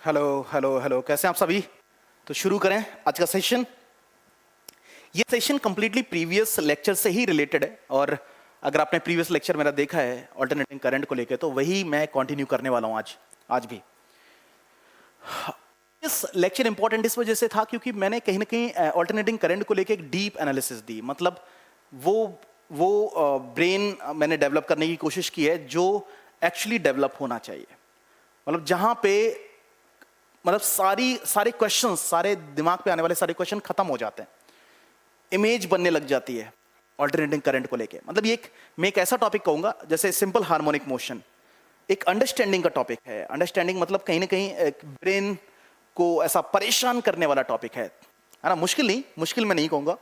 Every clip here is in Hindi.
हेलो हेलो हेलो, कैसे हैं आप सभी। तो शुरू करें आज का सेशन। ये सेशन कंप्लीटली प्रीवियस लेक्चर से ही रिलेटेड है और अगर आपने प्रीवियस लेक्चर मेरा देखा है ऑल्टरनेटिंग करंट को लेकर, तो वही मैं कंटिन्यू करने वाला हूं आज भी। इस लेक्चर इंपॉर्टेंट इस वजह से था क्योंकि मैंने कहीं ना कहीं ऑल्टरनेटिंग करंट को लेकर एक डीप एनालिसिस दी। मतलब वो ब्रेन मैंने डेवलप करने की कोशिश की है जो एक्चुअली डेवलप होना चाहिए। मतलब जहां पे मतलब सारे क्वेश्चंस, सारे दिमाग पे आने वाले सारे क्वेश्चन खत्म हो जाते हैं, इमेज बनने लग जाती है ऑल्टरनेटिंग करंट को लेके। मतलब मैं एक ऐसा टॉपिक कहूंगा जैसे सिंपल हार्मोनिक मोशन, एक अंडरस्टैंडिंग का टॉपिक है। अंडरस्टैंडिंग मतलब कहीं ना कहीं ब्रेन को ऐसा परेशान करने वाला टॉपिक है ना। मुश्किल मैं नहीं कहूंगा,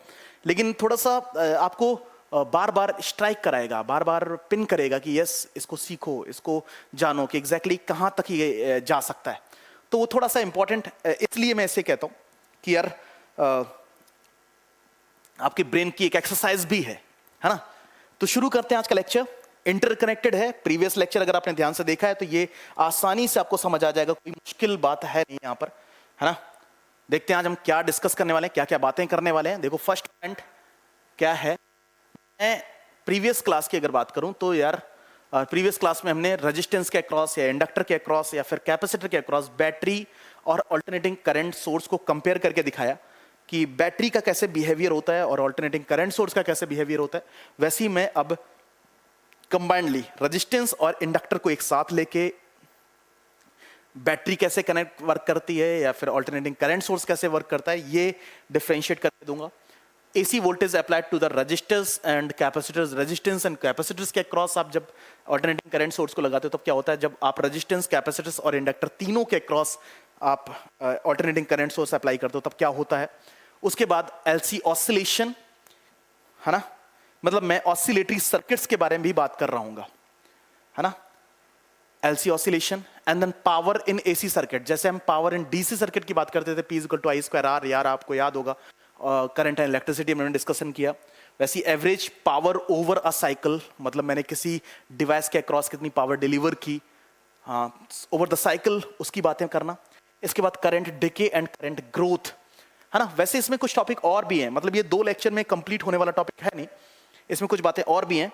लेकिन थोड़ा सा आपको बार बार स्ट्राइक कराएगा, बार बार पिन करेगा कि यस, इसको सीखो, इसको जानो कि एग्जैक्टली कहां तक ये जा सकता है। तो वो थोड़ा सा इंपॉर्टेंट, इसलिए मैं इसे कहता हूं कि यार आपके ब्रेन की एक एक्सरसाइज भी है ना। तो शुरू करते हैं आज का लेक्चर। इंटरकनेक्टेड है। प्रीवियस लेक्चर अगर आपने ध्यान से देखा है तो ये आसानी से आपको समझ आ जाएगा, कोई मुश्किल बात है नहीं यहां पर, है ना। देखते हैं आज हम क्या डिस्कस करने वाले हैं, क्या क्या बातें करने वाले हैं। देखो, फर्स्ट पॉइंट क्या है। मैं प्रीवियस क्लास की अगर बात करूं तो यार प्रीवियस क्लास में हमने रेजिस्टेंस के अक्रॉस या इंडक्टर के अक्रॉस या फिर कैपेसिटर के अक्रॉस बैटरी और अल्टरनेटिंग करंट सोर्स को कंपेयर करके दिखाया कि बैटरी का कैसे बिहेवियर होता है और अल्टरनेटिंग करंट सोर्स का कैसे बिहेवियर होता है। वैसे ही मैं अब कंबाइंडली रेजिस्टेंस और इंडक्टर को एक साथ लेके बैटरी कैसे कनेक्ट वर्क करती है या फिर अल्टरनेटिंग करंट सोर्स कैसे वर्क करता है, ये डिफरेंशिएट करके दूंगा। AC voltage applied to the resistors and capacitors, resistance and capacitors के क्रॉस आप जब अल्टरनेटिंग करंट सोर्स को लगाते हो तब क्या होता है, जब आप रेजिस्टेंस, कैपेसिटर्स और इंडक्टर तीनों के क्रॉस आप अल्टरनेटिंग करंट सोर्स अप्लाई करते हो तब क्या होता है। उसके बाद LC ऑसिलेशन, है ना। मतलब मैं ऑसिलेटरी सर्किट्स के बारे में भी बात कर रहा हूँ, है ना। LC oscillation and then power in AC circuit. जैसे हम पावर इन DC सर्किट की बात करते थे, P=I²R, यार आपको याद होगा करंट एंड इलेक्ट्रिसिटी मैंने डिस्कशन किया। वैसी average power over a cycle, मतलब मैंने किसी डिवाइस के अक्रॉस कितनी पावर डिलीवर की ओवर द साइकिल, उसकी बातें करना। इसके बाद current decay and current growth, है ना। वैसे इसमें कुछ टॉपिक और भी हैं, मतलब ये 2 लेक्चर में कंप्लीट होने वाला टॉपिक है नहीं, इसमें कुछ बातें और भी हैं।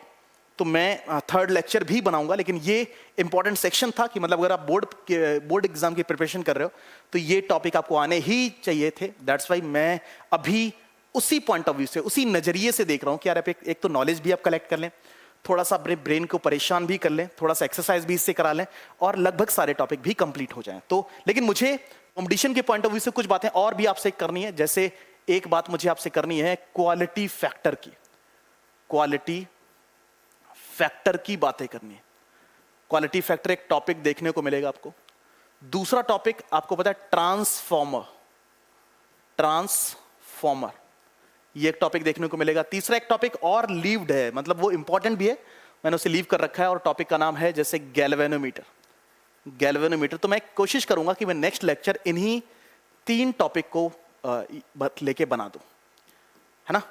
तो मैं थर्ड लेक्चर भी बनाऊंगा, लेकिन ये इंपॉर्टेंट सेक्शन था कि मतलब अगर आप बोर्ड एग्जाम की प्रिपरेशन कर रहे हो तो ये टॉपिक आपको आने ही चाहिए थे। दैट्स वाई मैं अभी उसी पॉइंट ऑफ व्यू से, उसी नजरिए से देख रहा हूं कि यार एक तो नॉलेज भी आप कलेक्ट कर लें, थोड़ा सा अपने ब्रेन को परेशान भी कर लें, थोड़ा सा एक्सरसाइज भी इससे करा लें और लगभग सारे टॉपिक भी कंप्लीट हो जाएं। तो लेकिन मुझे कॉम्पिटिशन के पॉइंट ऑफ व्यू से कुछ बातें और भी आपसे करनी है। जैसे एक बात मुझे आपसे करनी है क्वालिटी फैक्टर की, क्वालिटी फैक्टर की बातें करनी है। क्वालिटी फैक्टर एक टॉपिक देखने को मिलेगा आपको। दूसरा टॉपिक आपको पता है ट्रांसफॉर्मर, ट्रांसफॉर्मर ये एक टॉपिक देखने को मिलेगा। तीसरा एक टॉपिक और लीव्ड है, मतलब वो इंपॉर्टेंट भी है, मैंने उसे लीव कर रखा है, और टॉपिक का नाम है जैसे गैल्वेनोमीटर। गैल्वेनोमीटर तो मैं कोशिश करूंगा कि मैं नेक्स्ट लेक्चर इन्हीं 3 टॉपिक को लेके बना दूं, है ना।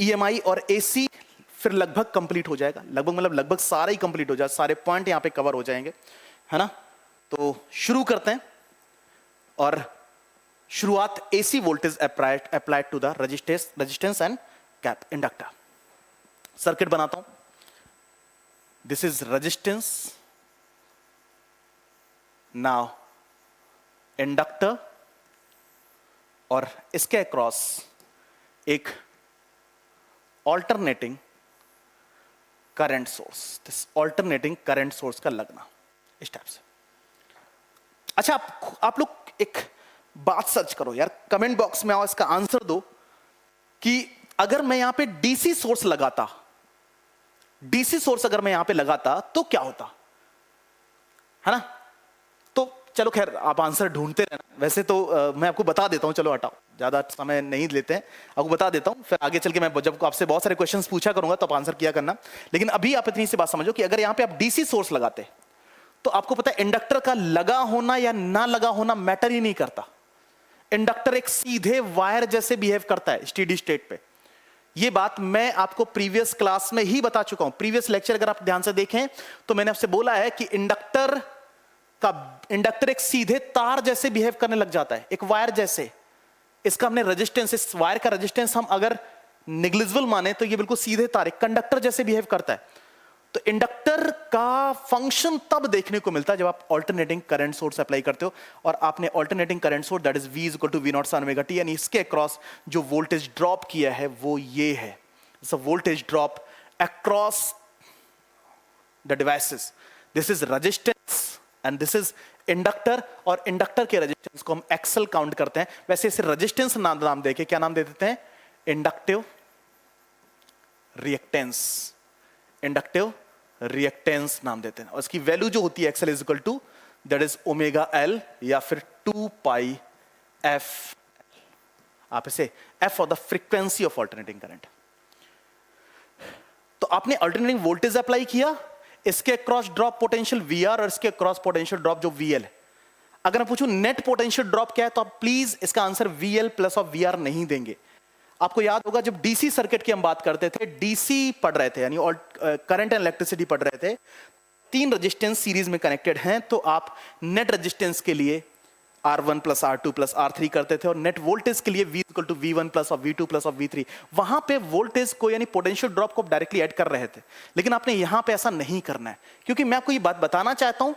EMI और AC फिर लगभग कंप्लीट हो जाएगा, लगभग सारा ही कंप्लीट हो जाए, सारे पॉइंट यहां पे कवर हो जाएंगे, है ना। तो शुरू करते हैं और शुरुआत AC voltage applied to the resistance and cap inductor. Circuit बनाता हूं। This is resistance, now inductor, और इसके अक्रॉस एक alternating current source. This alternating current source का लगना इस टाइप से। अच्छा, आप लोग एक बात सर्च करो यार, कमेंट बॉक्स में आओ, इसका आंसर दो कि अगर मैं यहां पे DC सोर्स लगाता, DC सोर्स अगर मैं यहां पे लगाता तो क्या होता, है ना। तो चलो खैर, आप आंसर ढूंढते रहना। वैसे तो मैं आपको बता देता हूं, चलो हटाओ, ज्यादा समय नहीं लेते हैं, आपको बता देता हूं, फिर आगे चल के मैं जब आपसे बहुत सारे क्वेश्चंस पूछा करूंगा तो आप आंसर किया करना। लेकिन अभी आप इतनी सी बात समझो कि अगर यहां पे आप DC सोर्स लगाते तो आपको पता है इंडक्टर का लगा होना या ना लगा होना मैटर ही नहीं करता। इंडक्टर एक सीधे वायर जैसे बिहेव करता है स्टेडी स्टेट पे। ये बात मैं आपको प्रीवियस क्लास में ही बता चुका हूं। प्रीवियस लेक्चर अगर आप ध्यान से देखें तो मैंने आपसे बोला है कि इंडक्टर का इंडक्टर एक सीधे तार जैसे बिहेव करने लग जाता है, एक वायर जैसे। इसका हमने रेजिस्टेंस, इस वायर का रेजिस्टेंस हम अगर निग्लिजिबल माने तो ये बिल्कुल सीधे तार, एक कंडक्टर जैसे बिहेव करता है। तो इंडक्टर का फंक्शन तब देखने को मिलता है जब आप ऑल्टरनेटिंग करंट सोर्स अप्लाई करते हो, और आपने alternating current source that is V equal to V naught sin omega t, यानी इसके अक्रॉस जो वोल्टेज ड्रॉप किया है वो ये है, voltage drop across the devices. This is resistance and this is inductor, और इंडक्टर के रेजिस्टेंस को हम एक्सल काउंट करते हैं। वैसे इसे रेजिस्टेंस नाम देके क्या नाम दे देते हैं? इंडक्टिव रिएक्टेंस, इंडक्टिव रिएक्टेंस नाम देते हैं। और इसकी वैल्यू जो होती है XL is equal to that is omega L या फिर 2 पाई एफ। आप इसे एफ और the frequency of alternating current. तो आपने अल्टरनेटिंग वोल्टेज अप्लाई किया, इसके क्रॉस ड्रॉप पोटेंशियल वीआर और इसके क्रॉस पोटेंशियल ड्रॉप जो वीएल है। अगर मैं पूछूं नेट पोटेंशियल ड्रॉप क्या है, तो आप प्लीज इसका answer VL plus of VR नहीं देंगे। आपको याद होगा जब डीसी सर्किट की हम बात करते थे, डीसी पढ़ रहे थे यानी करंट एंड इलेक्ट्रिसिटी पढ़ रहे थे, 3 रेजिस्टेंस सीरीज में कनेक्टेड हैं, तो आप नेट रेजिस्टेंस के लिए R1 plus R2 plus R3 करते थे, और नेट वोल्टेज के लिए V equal to V1 plus of V2 plus of V3। वहां पे वोल्टेज को यानी पोटेंशियल ड्रॉप को डायरेक्टली ऐड कर रहे थे, लेकिन आपने यहां पे ऐसा नहीं करना है, क्योंकि मैं आपको ये बात बताना चाहता हूं।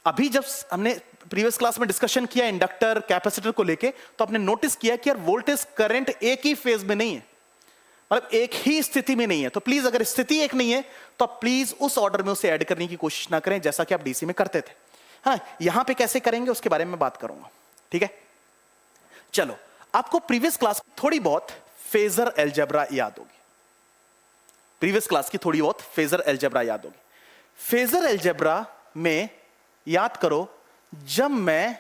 अभी जब हमने प्रीवियस क्लास में डिस्कशन किया इंडक्टर कैपेसिटर को लेके, तो आपने नोटिस किया कि यार वोल्टेज करंट एक ही फेज में नहीं है, मतलब एक ही स्थिति में नहीं है। तो प्लीज अगर स्थिति एक नहीं है तो आप प्लीज उस ऑर्डर में उसे ऐड करने की कोशिश ना करें जैसा कि आप डीसी में करते थे। हाँ, यहां पे कैसे करेंगे उसके बारे में बात करूंगा, ठीक है। चलो, आपको प्रीवियस क्लास की थोड़ी बहुत फेजर अलजेब्रा याद होगी, प्रीवियस क्लास की थोड़ी बहुत फेजर अलजेब्रा याद होगी। फेजर अलजेब्रा में याद करो, जब मैं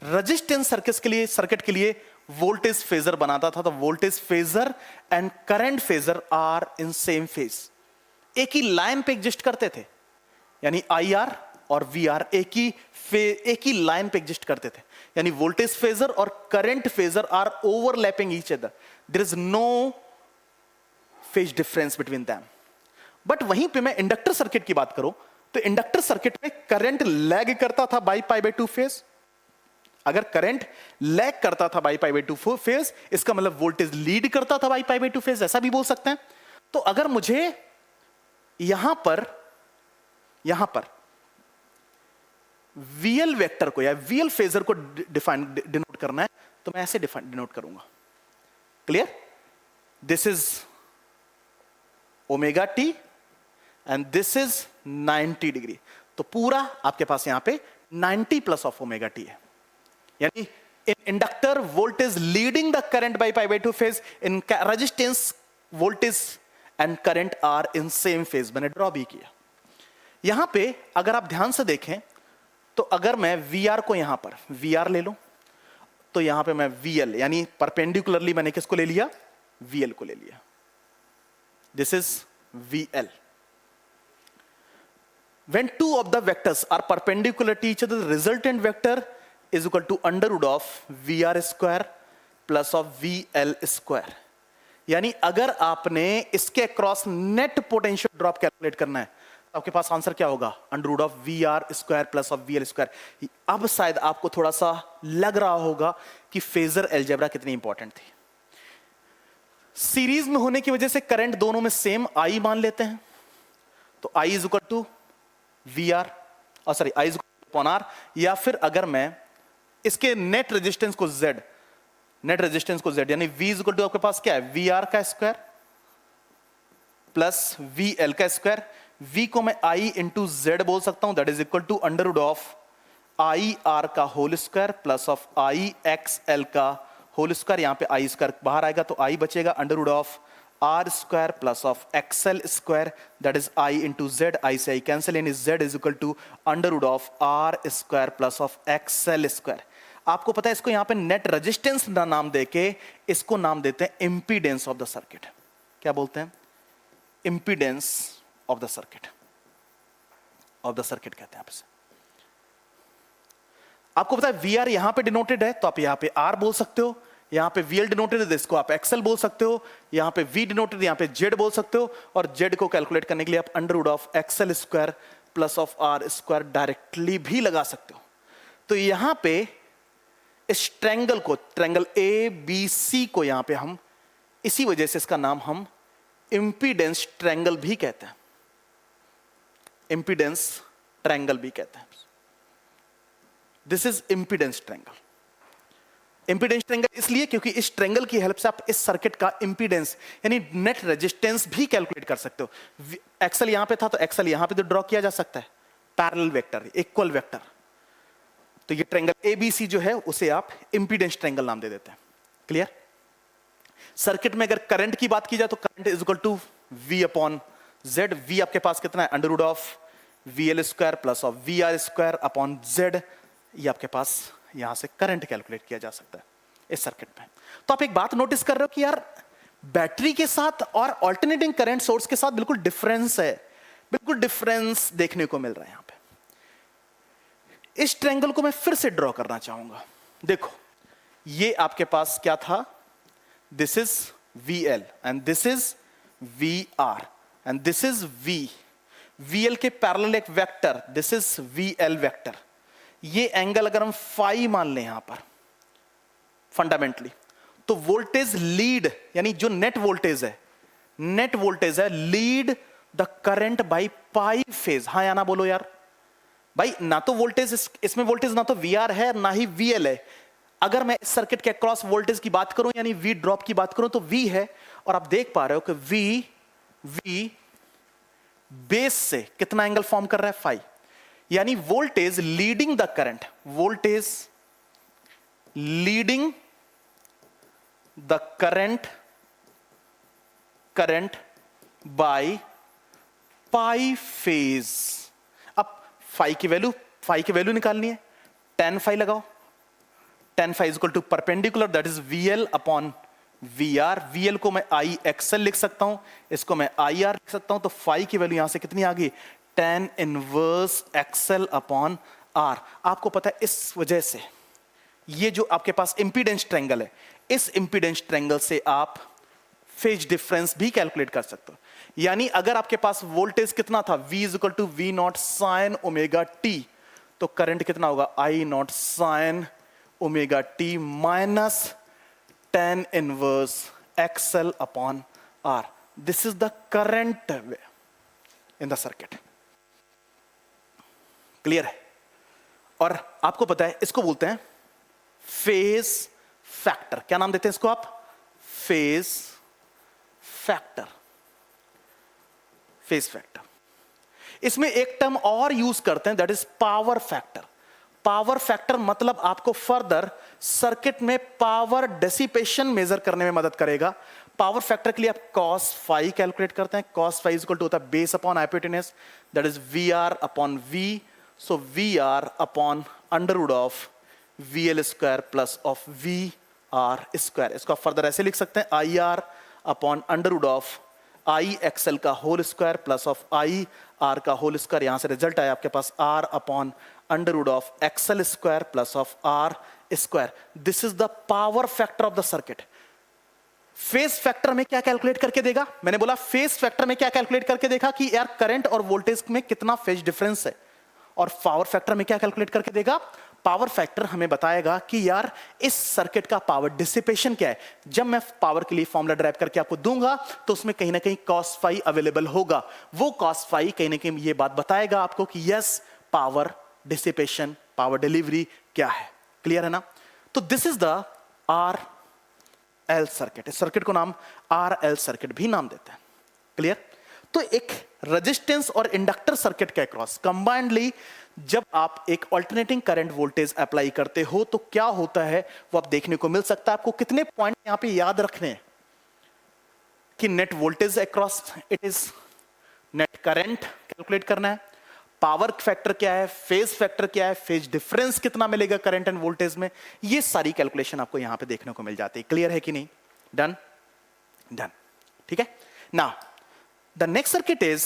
रेजिस्टेंस सर्किट के लिए वोल्टेज फेजर बनाता था, तो voltage phasor and current phasor are in same phase, एक ही लाइन पे एग्जिस्ट करते थे, यानी आई आर और वी आर एक ही लाइन पे एग्जिस्ट करते थे, यानी वोल्टेज फेजर और current phasor are overlapping each other, there is no phase difference between them. But वहीं पे मैं इंडक्टर सर्किट की बात करूं, तो इंडक्टर सर्किट में करंट लैग करता था बाई पाई बाई 2 फेज। अगर करंट लैग करता था बाई पाई बाई 2 फेज, इसका मतलब वोल्टेज लीड करता था बाई पाई बाई 2 फेज, ऐसा भी बोल सकते हैं। तो अगर मुझे यहां पर वीएल वेक्टर को या वीएल फेजर को डिनोट करना है, तो मैं ऐसे डिनोट करूंगा। Clear? This is omega T and this is 90 degree, तो पूरा आपके पास यहां पे 90 प्लस ऑफ ओमेगा टी है, यानी in inductor voltage leading the current by pi by 2 phase, in resistance voltage and current are in same phase. मैंने ड्रॉ भी किया यहां पे। अगर आप ध्यान से देखें तो अगर मैं वीआर को यहां पर वीआर ले लूं, तो यहां पे मैं वीएल यानी परपेंडिकुलरली मैंने किसको ले लिया? वीएल को ले लिया। This is VL. When two of the vectors are perpendicular to each other, the resultant vector is equal to under root of VR square plus of VL square। यानी अगर आपने इसके cross net potential drop calculate करना है, तो आपके पास आंसर क्या होगा? Under root of VR square plus of VL square. अब शायद आपको थोड़ा सा लग रहा होगा कि फेजर अलजेब्रा कितनी इंपॉर्टेंट थी। सीरीज में होने की वजह से करंट दोनों में सेम I मान लेते हैं, तो I is equal to VR और sorry I is equal to R, या फिर अगर मैं इसके नेट रेजिस्टेंस को Z यानी V इज इक्वल टू आपके पास क्या है? VR का स्क्वायर प्लस VL का स्क्वायर। V को मैं I इंटू Z बोल सकता हूं, that is equal to under root of IR का whole square plus of IXL का होल स्क्वायर। यहां पे I स्क्वायर बाहर आएगा तो I बचेगा, under root of R square plus of XL square, that is I into Z। I से I कैंसिल, यानी Z is equal to under root of R square plus of XL square. आपको पता है इसको यहां पे नेट रेजिस्टेंस नाम देके इसको नाम देते हैं इंपीडेंस ऑफ द सर्किट। क्या बोलते हैं? इंपीडेंस ऑफ द सर्किट, कहते हैं आप इसे। आपको पता है VR यहां पे डिनोटेड है, तो आप यहां पे R बोल सकते हो, यहां पे VL डिनोटेड है, इसको आप XL बोल सकते हो, यहां पे V डिनोटेड, यहां पे Z बोल सकते हो, और Z को कैलकुलेट करने के लिए आप under root of XL square plus of R square directly भी लगा सकते हो। तो यहां पे इस ट्रायंगल को, ट्रायंगल ए बी सी को यहां पे हम, इसी वजह से इसका नाम हम इंपीडेंस ट्रायंगल भी कहते हैं, इंपीडेंस ट्रायंगल भी कहते हैं। This is impedance triangle. Impedance triangle इसलिए क्योंकि इस ट्रायंगल की हेल्प से आप इस सर्किट का इंपीडेंस यानी नेट रेजिस्टेंस भी कैलकुलेट कर सकते हो। एक्सल यहां पे था तो एक्सल यहां पे तो ड्रॉ किया जा सकता है, पैरेलल वेक्टर, इक्वल वेक्टर। तो ये ट्रायंगल एबीसी जो है उसे आप इंपीडेंस ट्रायंगल नाम दे देते हैं। क्लियर? सर्किट में अगर करंट की बात की जाए तो current is equal to V upon Z. V आपके पास कितना है? Under root of V L square plus of V R square upon Z. ये आपके पास यहां से करंट कैलकुलेट किया जा सकता है इस सर्किट में। तो आप एक बात नोटिस कर रहे हो कि यार बैटरी के साथ और ऑल्टरनेटिंग करंट सोर्स के साथ बिल्कुल डिफरेंस है, बिल्कुल डिफरेंस देखने को मिल रहा है यहां पे। इस ट्रायंगल को मैं फिर से ड्रॉ करना चाहूंगा। देखो ये आपके पास क्या था? This is V L and this is V R and this is V. V L के पैरेलल एक vector, this is V L vector. ये एंगल अगर हम फाई मान लें यहां पर फंडामेंटली, तो वोल्टेज लीड यानी जो नेट वोल्टेज है, नेट वोल्टेज है lead the current by pi phase. हाँ या ना बोलो यार भाई, ना तो वोल्टेज इसमें वोल्टेज ना तो वी आर है ना ही वी एल है। अगर मैं इस सर्किट के अक्रॉस वोल्टेज की बात करूं यानी वी ड्रॉप की बात करूं तो वी है, और आप देख पा रहे हो कि वी बेस से कितना एंगल फॉर्म कर रहा है? फाई। यानी voltage leading the current, voltage leading the current by pi phase. अब फाई की वैल्यू निकालनी है, tan फाई लगाओ। tan phi is equal to perpendicular, that is VL upon VR। VL को मैं IXL लिख सकता हूं, इसको मैं IR लिख सकता हूं। तो फाई की वैल्यू यहां से कितनी आ गई? tan inverse XL upon R। आपको पता है इस वजह से ये जो आपके पास इंपीडेंस ट्रायंगल है, इस इंपीडेंस ट्रायंगल से आप फेज डिफरेंस भी कैलकुलेट कर सकते हो। यानी अगर आपके पास वोल्टेज कितना था? V is equal to V not sine omega T, तो करंट कितना होगा? I not sine omega T minus tan inverse XL upon R। This is the current in the circuit. Clear है? और आपको पता है इसको बोलते हैं फेज फैक्टर। क्या नाम देते हैं इसको आप? Phase factor. Phase factor. इसमें एक टर्म और यूज करते हैं, that is power factor. Power factor मतलब आपको फर्दर सर्किट में पावर डेसिपेशन मेजर करने में मदद करेगा। पावर फैक्टर के लिए आप cos फाई कैलकुलेट करते हैं। cos phi is equal to होता है base upon hypotenuse, that is VR upon V। So VR upon under root of VL square plus of VR square. इसको आप फर्दर ऐसे लिख सकते हैं IR upon under root of IXL का whole square plus of IR का होल स्क्वायर। यहां से रिजल्ट आया आपके पास R upon under root of XL square plus of R square. This is the power factor of the circuit. Phase factor में क्या कैलकुलेट करके देगा? मैंने बोला फेज फैक्टर में क्या कैलकुलेट करके देखा कि यार करंट और वोल्टेज में कितना फेज डिफरेंस है। और पावर फैक्टर में क्या कैलकुलेट करके देगा? पावर फैक्टर हमें बताएगा कि यार इस सर्किट का पावर डिसिपेशन क्या है। जब मैं पावर के लिए फॉर्मूला ड्राइव करके आपको दूंगा तो उसमें कहीं ना कहीं cos फाई अवेलेबल होगा। वो cos फाई कहीं ना कहीं ये बात बताएगा आपको कि yes power dissipation, power delivery क्या है। क्लियर है ना? तो this is the RL circuit. इस सर्किट को नाम RL सर्किट भी नाम देते हैं। क्लियर? तो एक रेजिस्टेंस और इंडक्टर सर्किट के अक्रॉस कंबाइंडली जब आप एक अल्टरनेटिंग करंट वोल्टेज अप्लाई करते हो तो क्या होता है वो आप देखने को मिल सकता है। आपको कितने पॉइंट यहां पे याद रखने हैं कि net voltage across it is net current calculate करना है, पावर फैक्टर क्या है, फेज फैक्टर क्या है, फेज डिफरेंस कितना मिलेगा करंट एंड वोल्टेज में। ये सारी कैलकुलेशन आपको यहां पे देखने को मिल जाती है। क्लियर है कि नहीं? डन? डन। ठीक है। Now the next circuit is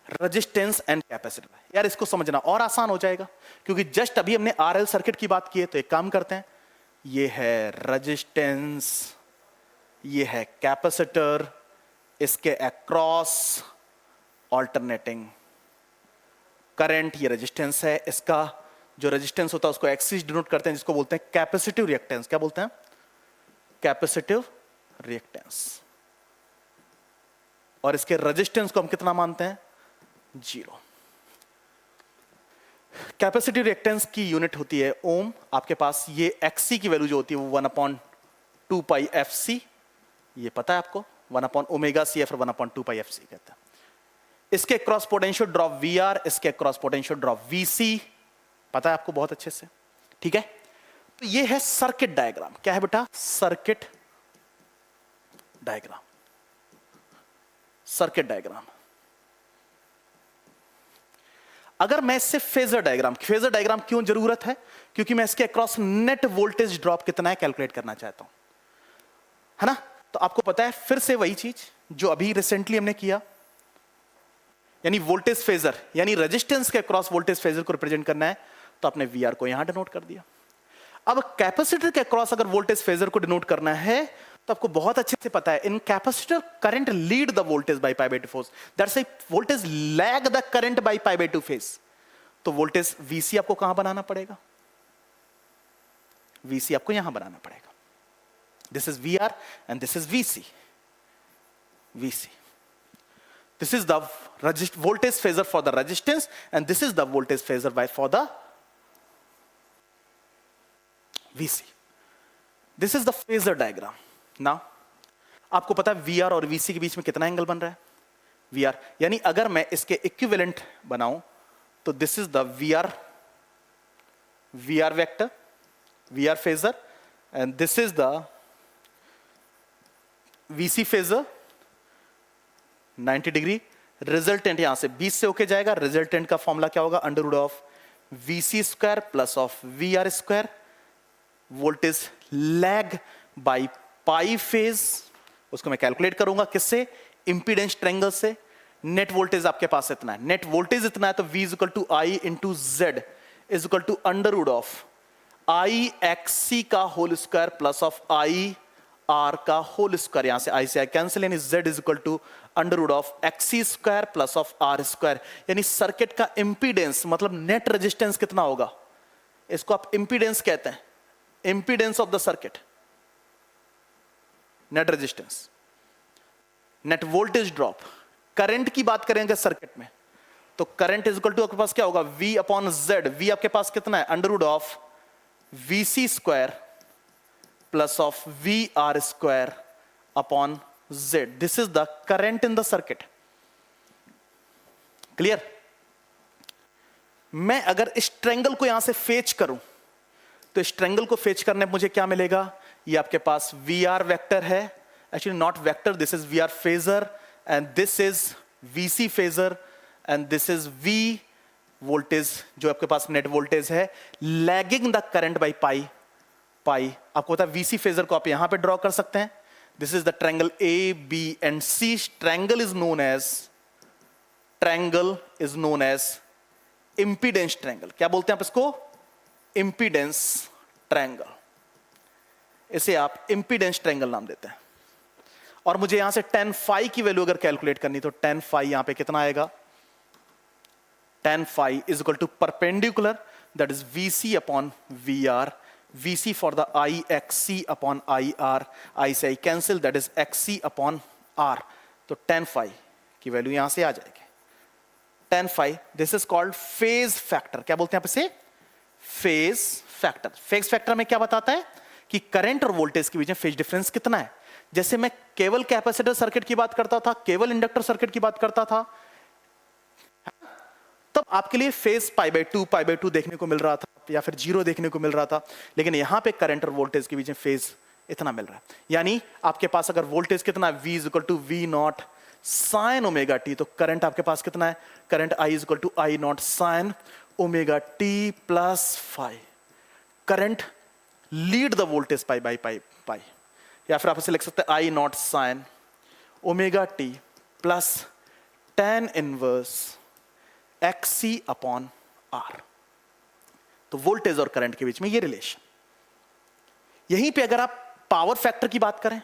resistance and capacitor. यार इसको समझना और आसान हो जाएगा क्योंकि जस्ट अभी हमने आरएल सर्किट की बात की है। तो एक काम करते हैं, ये है रेजिस्टेंस, ये है कैपेसिटर, इसके अक्रॉस ऑल्टरनेटिंग करंट, ये रेजिस्टेंस है, इसका जो रेजिस्टेंस होता है उसको एक्सिस डिनोट करते हैं, जिसको बोलते हैं कैपेसिटिव रिएक्टेंस। क्या बोलते हैं? Capacitive reactance. और इसके रेजिस्टेंस को हम कितना मानते हैं? 0। कैपेसिटिव रिएक्टेंस की यूनिट होती है ओम। आपके पास ये XC की वैल्यू जो होती है वो 1/2 पाई FC, ये पता है आपको, 1/ω/CF और 1/2 पाई FC कहते हैं। इसके क्रॉस पोटेंशियल ड्रॉप VR, इसके क्रॉस पोटेंशियल ड्रॉप VC, पता है आपको बहुत अच्छे से, ठीक है। तो ये है सर्किट डायग्राम। क्या है बेटा? Circuit diagram. Circuit diagram. अगर मैं इससे फेजर डायग्राम, फेजर डायग्राम क्यों जरूरत है? क्योंकि मैं इसके अक्रॉस नेट वोल्टेज ड्रॉप कितना है कैलकुलेट करना चाहता हूं, है ना। तो आपको पता है फिर से वही चीज जो अभी रिसेंटली हमने किया, यानी वोल्टेज फेजर, यानी रेजिस्टेंस के अक्रॉस वोल्टेज फेजर को रिप्रेजेंट करना है, तो आपने VR को यहां डिनोट कर दिया। अब कैपेसिटर के अक्रॉस अगर वोल्टेज फेजर को डिनोट करना है, तो आपको बहुत अच्छे से पता है in capacitor current lead the voltage by π/2 force, that's voltage lag the current by π/2 phase. तो वोल्टेज VC आपको कहां बनाना पड़ेगा? VC आपको यहां बनाना पड़ेगा। This is VR and this is VC। VC, this is the voltage phasor for the resistance and this is the voltage phasor for the VC. This is the phasor diagram. Now आपको पता है VR और VC के बीच में कितना एंगल बन रहा है? VR, यानी अगर मैं इसके इक्विवेलेंट बनाऊं तो this is the VR vector, VR phasor and this is the VC phasor 90 degree. Resultant यहां से 20 से होके जाएगा। रिजल्टेंट का फॉर्मूला क्या होगा? Under root of VC square plus of VR square. Voltage lag by pi phase, उसको मैं कैलकुलेट करूंगा किससे? इंपीडेंस ट्रायंगल से। नेट वोल्टेज आपके पास इतना है, नेट वोल्टेज इतना है, तो V = I × Z = under root of IXC का whole square plus of IR का होल स्क्वायर। यहां से I से I कैंसिल, यानी Z = under root of XC square plus of R square. यानी सर्किट का इंपीडेंस मतलब नेट रेजिस्टेंस कितना होगा? इसको आप इंपीडेंस कहते हैं, impedance of the circuit, net resistance. Net voltage drop, current की बात करेंगे सर्किट में, तो करंट = आपके पास क्या होगा? V/Z। V आपके पास कितना है? Under root of VC square plus of VR square upon Z। This is the current in the circuit. Clear? मैं अगर इस ट्रायंगल को यहां से फेच करूं, तो इस ट्रायंगल को फेच करने में मुझे क्या मिलेगा? ये आपके पास VR वेक्टर है, actually not vector, this is VR phasor and this is VC phasor and this is V voltage, जो आपके पास नेट वोल्टेज है, लैगिंग द करंट बाय पाई। आपको पता है VC फेजर को आप यहां पे ड्रॉ कर सकते हैं। This is the triangle A, B and C. Triangle is known as impedance triangle. क्या बोलते हैं आप इसको? impedance triangle. इसे आप impedance triangle नाम देते हैं। और मुझे यहां से tan phi की वैल्यू अगर कैलकुलेट करनी, तो tan phi यहां पे कितना आएगा? tan phi = perpendicular, that is VC upon VR. VC for the IXC upon IR, I से I cancel, that is XC upon R. तो tan phi की वैल्यू यहां से आ जाएगी। tan phi, this is called phase factor. क्या बोलते हैं आप इसे? phase factor. phase factor में क्या बताता है? कि करंट और वोल्टेज के बीच में फेज डिफरेंस कितना है। जैसे मैं केवल कैपेसिटर सर्किट की बात करता था, केवल इंडक्टर सर्किट की बात करता था, तब आपके लिए फेज π/2 देखने को मिल रहा था, या फिर 0 देखने को मिल रहा था। लेकिन यहां पे करंट और वोल्टेज के बीच में फेज इतना मिल रहा है। यानी आपके पास अगर वोल्टेज कितना है? V = V0 sin ωt, तो करंट आपके पास कितना है? Current I = I0 sin ωt plus phi। Current lead the voltage pi, या फिर आप इसे लिख सकते हैं I0 sin ωt plus tan inverse XC upon R। तो वोल्टेज और करंट के बीच में ये रिलेशन। यहीं पे अगर आप पावर फैक्टर की बात करें,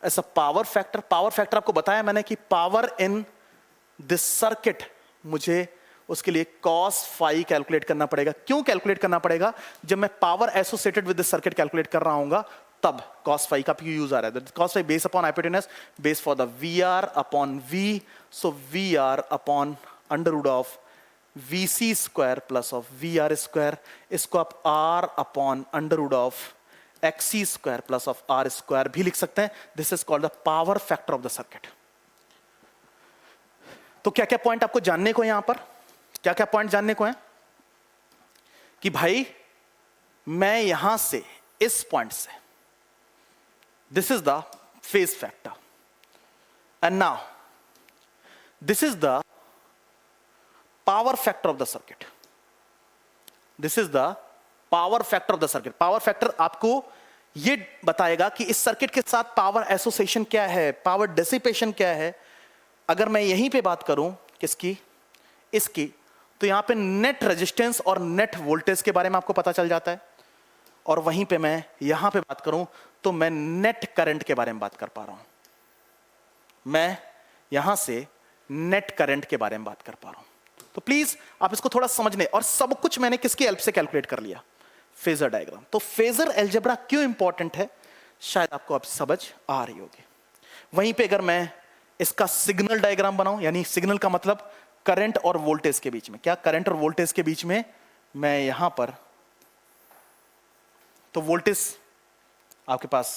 ऐसा पावर फैक्टर आपको बताया मैंने कि पावर इन दिस सर्किट मुझे उसके लिए cos phi कैलकुलेट करना पड़ेगा। क्यों कैलकुलेट करना पड़ेगा? जब मैं power associated with this circuit calculate कर रहा हूंगा तब cos phi का यूज आ रहा है। cos phi base upon hypotenuse, base for the VR upon V, so VR upon under root of VC square plus of VR square, इसको आप R upon under root of XC square plus of R square भी लिख सकते हैं। This is called the power factor of the circuit. तो क्या क्या पॉइंट आपको जानने को है यहां पर? क्या क्या पॉइंट जानने को है कि भाई मैं यहां से इस पॉइंट से, this is the phase factor, and now this is the power factor of the circuit. This is the power factor of the circuit. Power factor आपको यह बताएगा कि इस सर्किट के साथ पावर एसोसिएशन क्या है, पावर डिसिपेशन क्या है। अगर मैं यहीं पे बात करूं किसकी, इसकी, तो यहां पे नेट रेजिस्टेंस और नेट वोल्टेज के बारे में आपको पता चल जाता है। और वहीं पे मैं यहां पे बात करूं तो मैं नेट करंट के बारे में बात कर पा रहा हूं। मैं यहां से नेट करंट के बारे में बात कर पा रहा हूं। तो प्लीज आप इसको थोड़ा समझने, और सब कुछ मैंने किसकी हेल्प से कैलकुलेट कर लिया? Phasor diagram. तो फेजर अलजेब्रा क्यों इंपॉर्टेंट है, शायद आपको अब समझ आ रही होगी। वहीं पे अगर मैं इसका सिग्नल डायग्राम बनाऊं, यानी सिग्नल का मतलब करंट और वोल्टेज के बीच में, क्या करंट और वोल्टेज के बीच में, मैं यहां पर, तो वोल्टेज आपके पास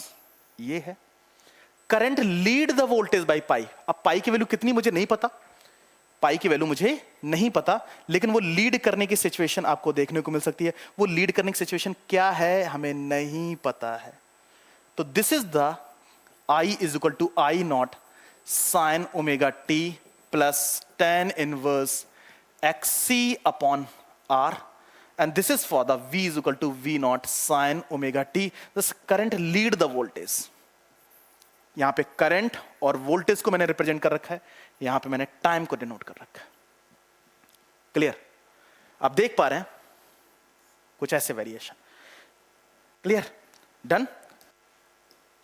ये है, current lead the voltage by pi. अब पाई की वैल्यू कितनी मुझे नहीं पता, पाई की वैल्यू मुझे नहीं पता, लेकिन वो लीड करने की सिचुएशन आपको देखने को मिल सकती है। वो लीड करने की सिचुएशन क्या है हमें नहीं पता है। तो this is the I is equal to I not sine omega T plus tan inverse XC upon R, and this is for the V is equal to V naught sin omega t. This current lead the voltage. यहां पे करंट और वोल्टेज को मैंने रिप्रेजेंट कर रखा है, यहां पे मैंने टाइम को डिनोट कर रखा है। क्लियर? आप देख पा रहे हैं कुछ ऐसे वेरिएशन। क्लियर? डन?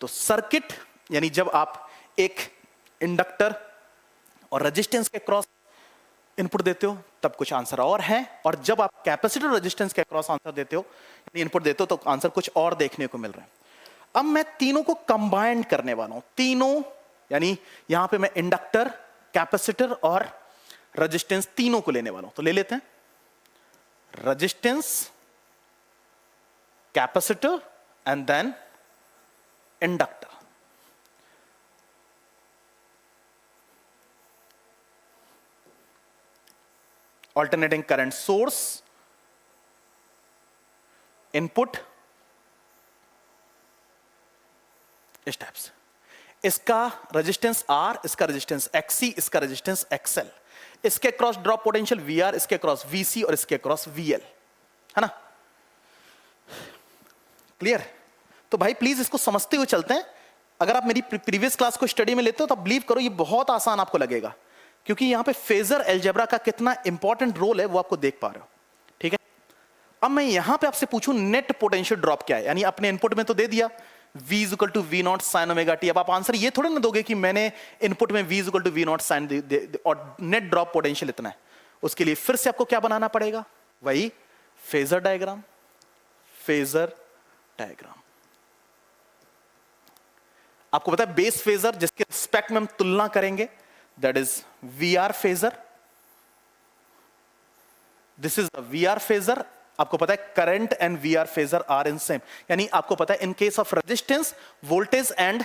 तो सर्किट, यानी जब आप एक इंडक्टर और रेजिस्टेंस के क्रॉस इनपुट देते हो तब कुछ आंसर और है, और जब आप कैपेसिटर रेजिस्टेंस के क्रॉस आंसर देते हो, इनपुट देते हो, तो आंसर कुछ और देखने को मिल रहा है। अब मैं तीनों को कंबाइंड करने वाला हूं, तीनों, यानी यहां पे मैं इंडक्टर, कैपेसिटर और रेजिस्टेंस तीनों को लेने वाला हूं। तो ले लेते हैं resistance, capacitor and then inductor. Alternating current source, input, इस टाइप से। इसका रेजिस्टेंस R, इसका रेजिस्टेंस XC, इसका रेजिस्टेंस XL, इसके क्रॉस ड्रॉप पोटेंशियल VR, इसके क्रॉस VC और इसके क्रॉस VL, है ना? क्लियर? तो भाई प्लीज इसको समझते हुए चलते हैं। अगर आप मेरी प्रीवियस क्लास को स्टडी में लेते हो तो बिलीव करो ये बहुत आसान आपको लगेगा, क्योंकि यहां पे फेजर अलजेब्रा का कितना इंपॉर्टेंट रोल है वो आपको देख पा रहे हो। ठीक है? अब मैं यहां पे आपसे पूछूं नेट पोटेंशियल ड्रॉप क्या है, यानी अपने इनपुट में तो दे दिया V is equal to V not sine omega t. अब आप आंसर ये थोड़े ना दोगे कि मैंने इनपुट में V is equal to V not sine और नेट ड्रॉप पोटेंशियल इतना है। उसके लिए फिर से आपको क्या बनाना पड़ेगा? वही फेजर डायग्राम। फेजर डायग्राम आपको पता है बेस फेजर जिसके रिस्पेक्ट में हम तुलना करेंगे, that is VR phasor. This is the VR phasor. आपको पता है current and VR phasor are in same, यानी आपको पता है in case of resistance voltage and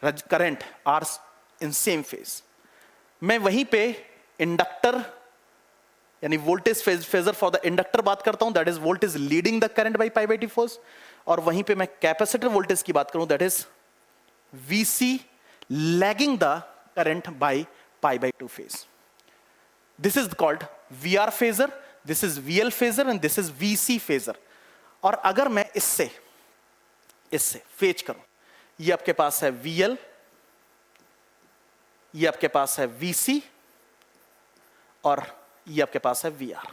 current are in same phase. मैं वहीं पे इंडक्टर यानी voltage phasor for the inductor बात करता हूं, that is voltage leading the current by pi by t force, और वहीं पे मैं कैपेसिटर वोल्टेज की बात करूं, that is VC lagging the current by pi by 2 phase. This is called VR phasor, this is VL phasor and this is VC phasor. और अगर मैं इससे फेज करूं, ये आपके पास है VL, ये आपके पास है VC और ये आपके पास है VR।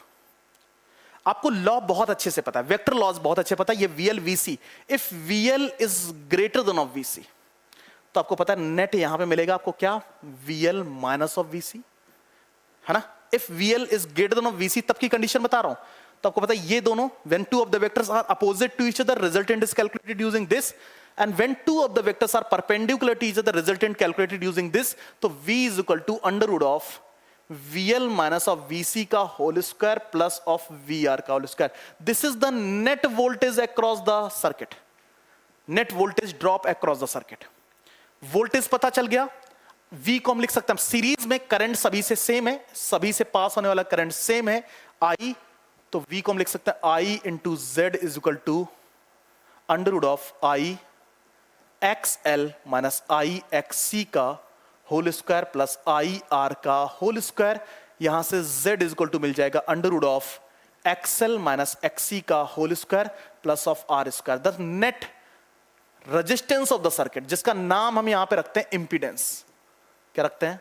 आपको लॉ बहुत अच्छे से पता है, वेक्टर लॉज बहुत अच्छे पता है, ये VL VC, if VL is greater than of VC तो आपको पता है नेट यहां पे मिलेगा आपको क्या? VL माइनस ऑफ VC, है ना? If VL is greater than of VC तब की कंडीशन बता रहा हूं। तो आपको पता है ये दोनों, when two of the vectors are opposite to each other, resultant is calculated using this, and when two of the vectors are perpendicular to each other, resultant calculated using this। तो V is equal to under root of VL minus of VC का whole square plus of VR का whole square। This is the net voltage across the circuit, net voltage drop across the circuit। Voltage पता चल गया, V को हम लिख सकते हैं सीरीज में, करंट सभी से सेम है, सभी से पास होने वाला करंट सेम है I, तो V को हम लिख सकते हैं I into Z is equal to under root of I XL minus I XC का whole square plus I R का होल स्क्वायर। यहां से Z इज इक्वल टू मिल जाएगा under root of XL minus XC का whole square plus of R square. The net resistance of the circuit, जिसका नाम हम यहां पे रखते हैं इंपीडेंस। क्या रखते हैं?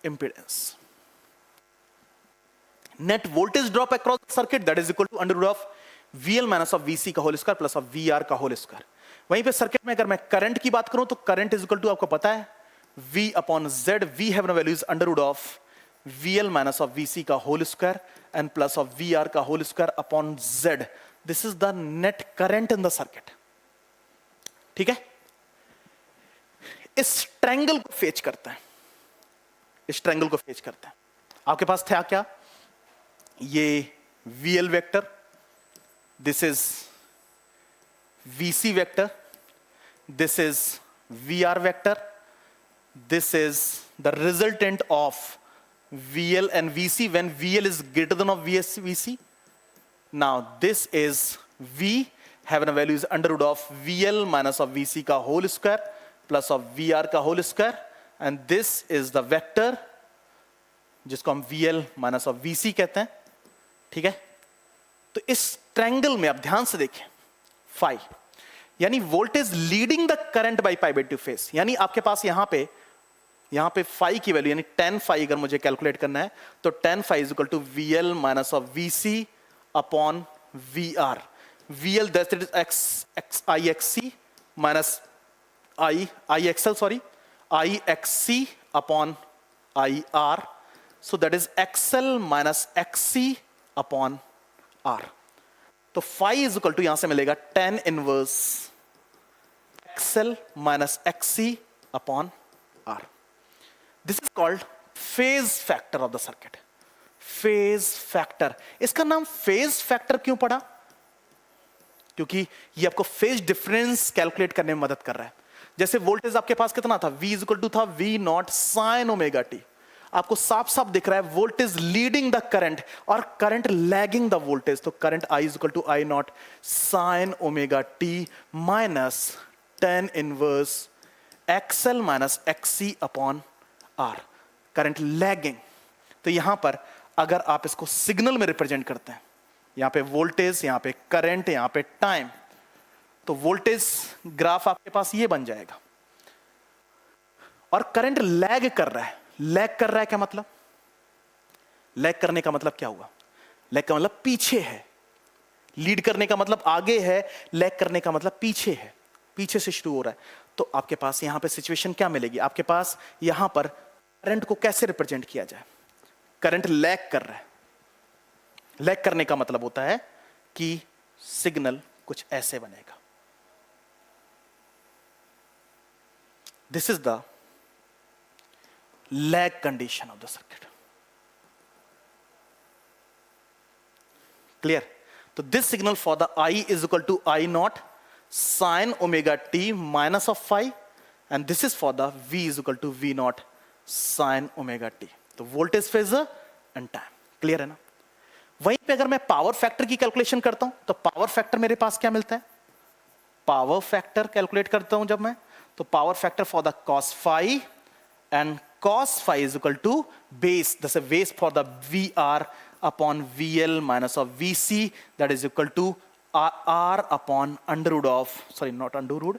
Impedance. Net voltage drop across circuit that is equal to under root of VL minus of VC का whole square plus of VR का होल स्क्वायर। वहीं पे सर्किट में अगर मैं करंट की बात करूं तो करंट इज इक्वल टू, आपको पता है, V upon Z। V have no values under root of VL minus of VC का whole square and plus of VR का whole square upon Z। This is the net current in the circuit. ठीक है, इस ट्रायंगल को फेच करते हैं, इस ट्रायंगल को फेच करते हैं। आपके पास था क्या? ये VL vector, this is VC vector, this is VR vector, this is the resultant of VL and VC when VL is greater than of VC। now this is V having a value is under root of VL minus of VC का whole square plus of VR का whole square, and this is the vector जिसको हम VL minus of VC कहते हैं। ठीक है, तो इस ट्रायंगल में आप ध्यान से देखें, फाई यानी voltage leading the current by pi bye 2 phase, यानी आपके पास यहां पे फाई की वैल्यू यानी tan फाई अगर मुझे कैलकुलेट करना है तो tan phi is equal to VL minus of VC upon VR। VL that is x IXC minus IXC upon IR, so that is XL minus XC upon R। तो फाई इज इक्वल टू यहां से मिलेगा tan inverse XL minus XC upon R। This is called phase factor of the circuit. Phase factor, इसका नाम फेज फैक्टर क्यों पड़ा? क्योंकि ये आपको फेज डिफरेंस कैलकुलेट करने में मदद कर रहा है। जैसे वोल्टेज आपके पास कितना था, V इज इक्वल टू था V not sine omega t. आपको साफ साफ दिख रहा है वोल्टेज लीडिंग द करंट और करंट लैगिंग द वोल्टेज, तो current I is equal to I not sine omega T minus tan inverse XL minus XC upon R। Current lagging, तो यहां पर अगर आप इसको सिग्नल में रिप्रेजेंट करते हैं, यहां पे वोल्टेज, यहां पे करंट, यहां पे टाइम, तो वोल्टेज ग्राफ आपके पास ये बन जाएगा। और करंट लैग कर रहा है। लैग कर रहा है क्या मतलब? लैग करने का मतलब क्या हुआ? लैग का मतलब पीछे है। लीड करने का मतलब आगे है, लैग करने का मतलब पीछे है, पीछे से शुरू हो रहा है। तो आपके पास यहां पे सिचुएशन क्या मिलेगी? आपके पास यहां पर करंट को कैसे रिप्रेजेंट किया जाए? करंट लैग कर रहा है। लैग करने का मतलब होता है कि सिग्नल कुछ ऐसे बनेगा। This is the lag condition of the circuit. Clear? तो this signal for the I is equal to I not sine omega T minus of phi, and this is for the V is equal to V not sine omega T. तो voltage phasor and time. Clear है ना? वहीं पे अगर मैं पावर फैक्टर की कैलकुलेशन करता हूं तो पावर फैक्टर मेरे पास क्या मिलता है? पावर फैक्टर कैलकुलेट करता हूं जब मैं, तो power factor for the cos phi and cos phi is equal to base, that's a base for the VR upon VL minus of VC, that is equal to R upon under root of, sorry not under root,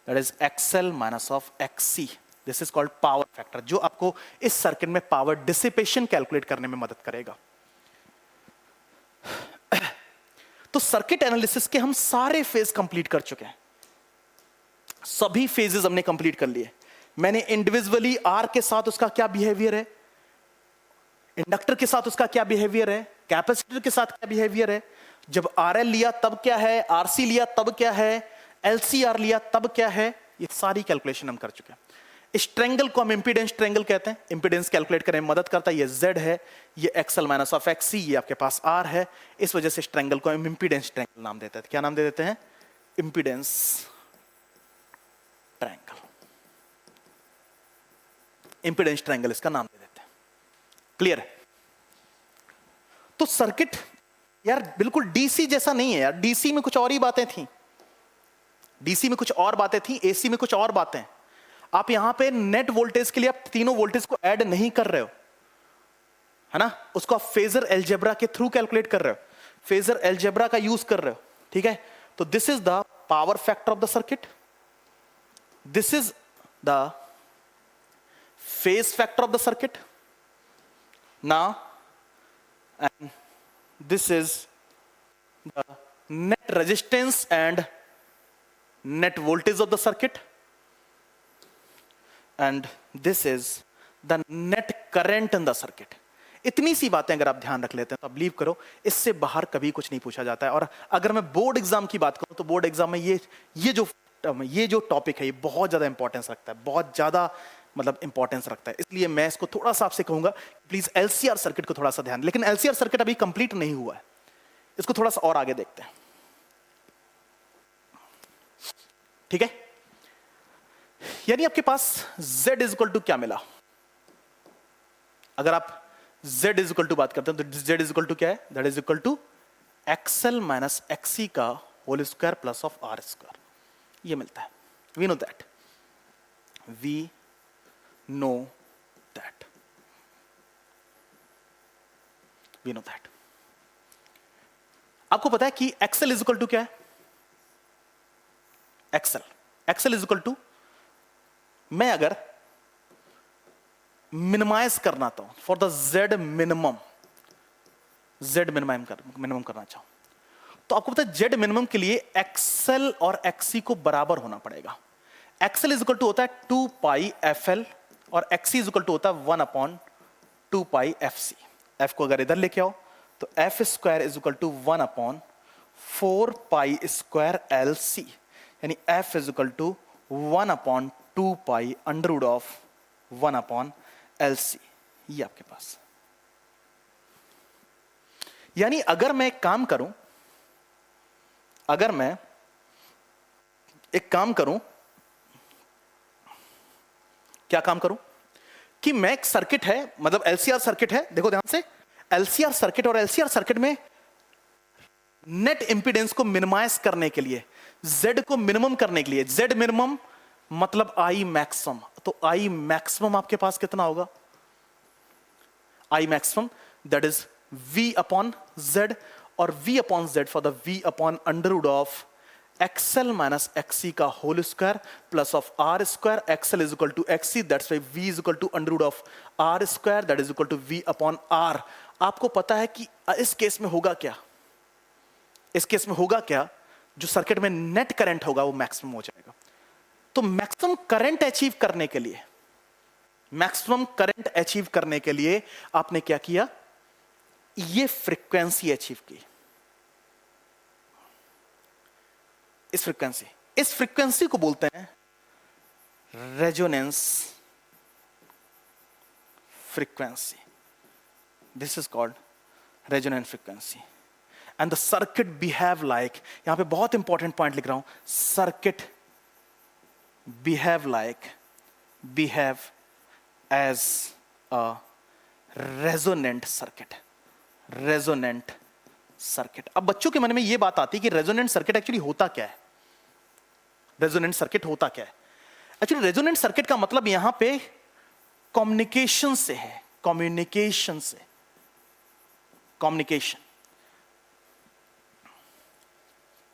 that is XL minus of XC। This is called power factor, जो आपको इस सर्किट में पावर डिसिपेशन कैलकुलेट करने में मदद करेगा। तो सर्किट एनालिसिस के हम सारे फेज कंप्लीट कर चुके हैं, सभी फेजेस हमने कंप्लीट कर लिए। मैंने इंडिविजुअली आर के साथ उसका क्या बिहेवियर है, इंडक्टर के साथ उसका क्या बिहेवियर है, कैपेसिटर के साथ क्या बिहेवियर है, जब आरएल लिया तब क्या है, आरसी लिया तब क्या है, एलसीआर लिया तब क्या है, ये सारी कैलकुलेशन हम कर चुके हैं। इस ट्रायंगल को हम इंपीडेंस ट्रायंगल कहते हैं, इंपीडेंस कैलकुलेट करने में मदद करता है। ये Z है, ये XL माइनस ऑफ XC, ये आपके पास R है। इस वजह से इस ट्रायंगल को हम इंपीडेंस ट्रायंगल नाम देते हैं। क्या नाम दे देते हैं? इंपीडेंस ट्रायंगल, इंपीडेंस ट्रायंगल इसका नाम दे देते हैं। क्लियर है? तो सर्किट यार बिल्कुल डीसी जैसा नहीं है यार, डीसी में कुछ और ही बातें थी, डीसी में कुछ और बातें थी, एसी में कुछ और बातें। आप यहां पे नेट वोल्टेज के लिए आप तीनों वोल्टेज को ऐड नहीं कर रहे हो, है ना, उसको आप फेजर अलजेब्रा के थ्रू कैलकुलेट कर रहे हो, फेजर अलजेब्रा का यूज कर रहे हो, ठीक है। तो this is the power factor of the circuit, this is the phase factor of the circuit now, and this is the net resistance and net voltage of the circuit, and this is the net current in the circuit। इतनी सी बातें अगर आप ध्यान रख लेते हैं तो आप बिलीव करो इससे बाहर कभी कुछ नहीं पूछा जाता है। और अगर मैं बोर्ड एग्जाम की बात करूं तो बोर्ड एग्जाम में ये जो टॉपिक है ये बहुत ज्यादा इंपॉर्टेंस रखता है, बहुत ज्यादा मतलब इंपॉर्टेंस रखता है। इसलिए मैं इसको थोड़ा सा आपसे कहूंगा प्लीज एलसीआर सर्किट को थोड़ा सा ध्यान, लेकिन एलसीआर सर्किट अभी कंप्लीट नहीं हुआ है, इसको थोड़ा सा और आगे देखते हैं, ठीक है। यानी आपके पास Z इज इक्वल टू क्या मिला, अगर आप Z इज इक्वल टू बात करते हैं तो Z इज इक्वल टू क्या है, that is equal to XL minus XC का whole square plus of R square, ये मिलता है। We know that, we know that, we know that. आपको पता है कि XL इज इक्वल टू क्या है, एक्सल इज इक्वल टू, मैं अगर मिनिमाइज करना था फॉर द Z मिनिमम करना चाहूं तो आपको पता है Z मिनिमम के लिए XL और XC को बराबर होना पड़ेगा। XL इज इक्वल टू होता है 2 पाई FL और XC इज इक्वल टू होता है 1/2 पाई FC। F को अगर इधर लेके आओ तो F square is equal to 1/4 pi square LC, यानी F is equal to 1/2 pi under root of 1/LC, ये आपके पास। यानी अगर मैं एक काम करूं, अगर मैं एक काम करूं, क्या काम करूं कि मैं एक सर्किट है, मतलब एलसीआर सर्किट है, देखो ध्यान से, एलसीआर सर्किट और एलसीआर सर्किट में नेट इंपीडेंस को मिनिमाइज करने के लिए, Z को मिनिमम करने के लिए, Z मिनिमम मतलब I मैक्सिमम, तो I मैक्सिमम आपके पास कितना होगा, I maximum that is V upon Z, और V upon Z for the V upon under root of XL minus XC का whole square plus of R square, XL is equal to XC, that's why V is equal to under root of R square, that is equal to V upon R। आपको पता है कि इस केस में होगा क्या, इस केस में होगा क्या, जो सर्किट में नेट करंट होगा वो मैक्सिमम हो जाएगा। तो मैक्सिमम करंट अचीव करने के लिए, मैक्सिमम करंट अचीव करने के लिए आपने क्या किया, ये फ्रीक्वेंसी अचीव की, इस फ्रीक्वेंसी को बोलते हैं resonance frequency, this is called resonance frequency. And the circuit behave like, यहां पे बहुत इंपॉर्टेंट पॉइंट लिख रहा हूं, circuit behave as a resonant circuit, resonant circuit. अब बच्चों के मन में यह बात आती है कि रेजोनेंट सर्किट एक्चुअली होता क्या है, रेजोनेंट सर्किट होता क्या है। एक्चुअली रेजोनेंट सर्किट का मतलब यहां पे कम्युनिकेशन से है, कम्युनिकेशन से, कम्युनिकेशन,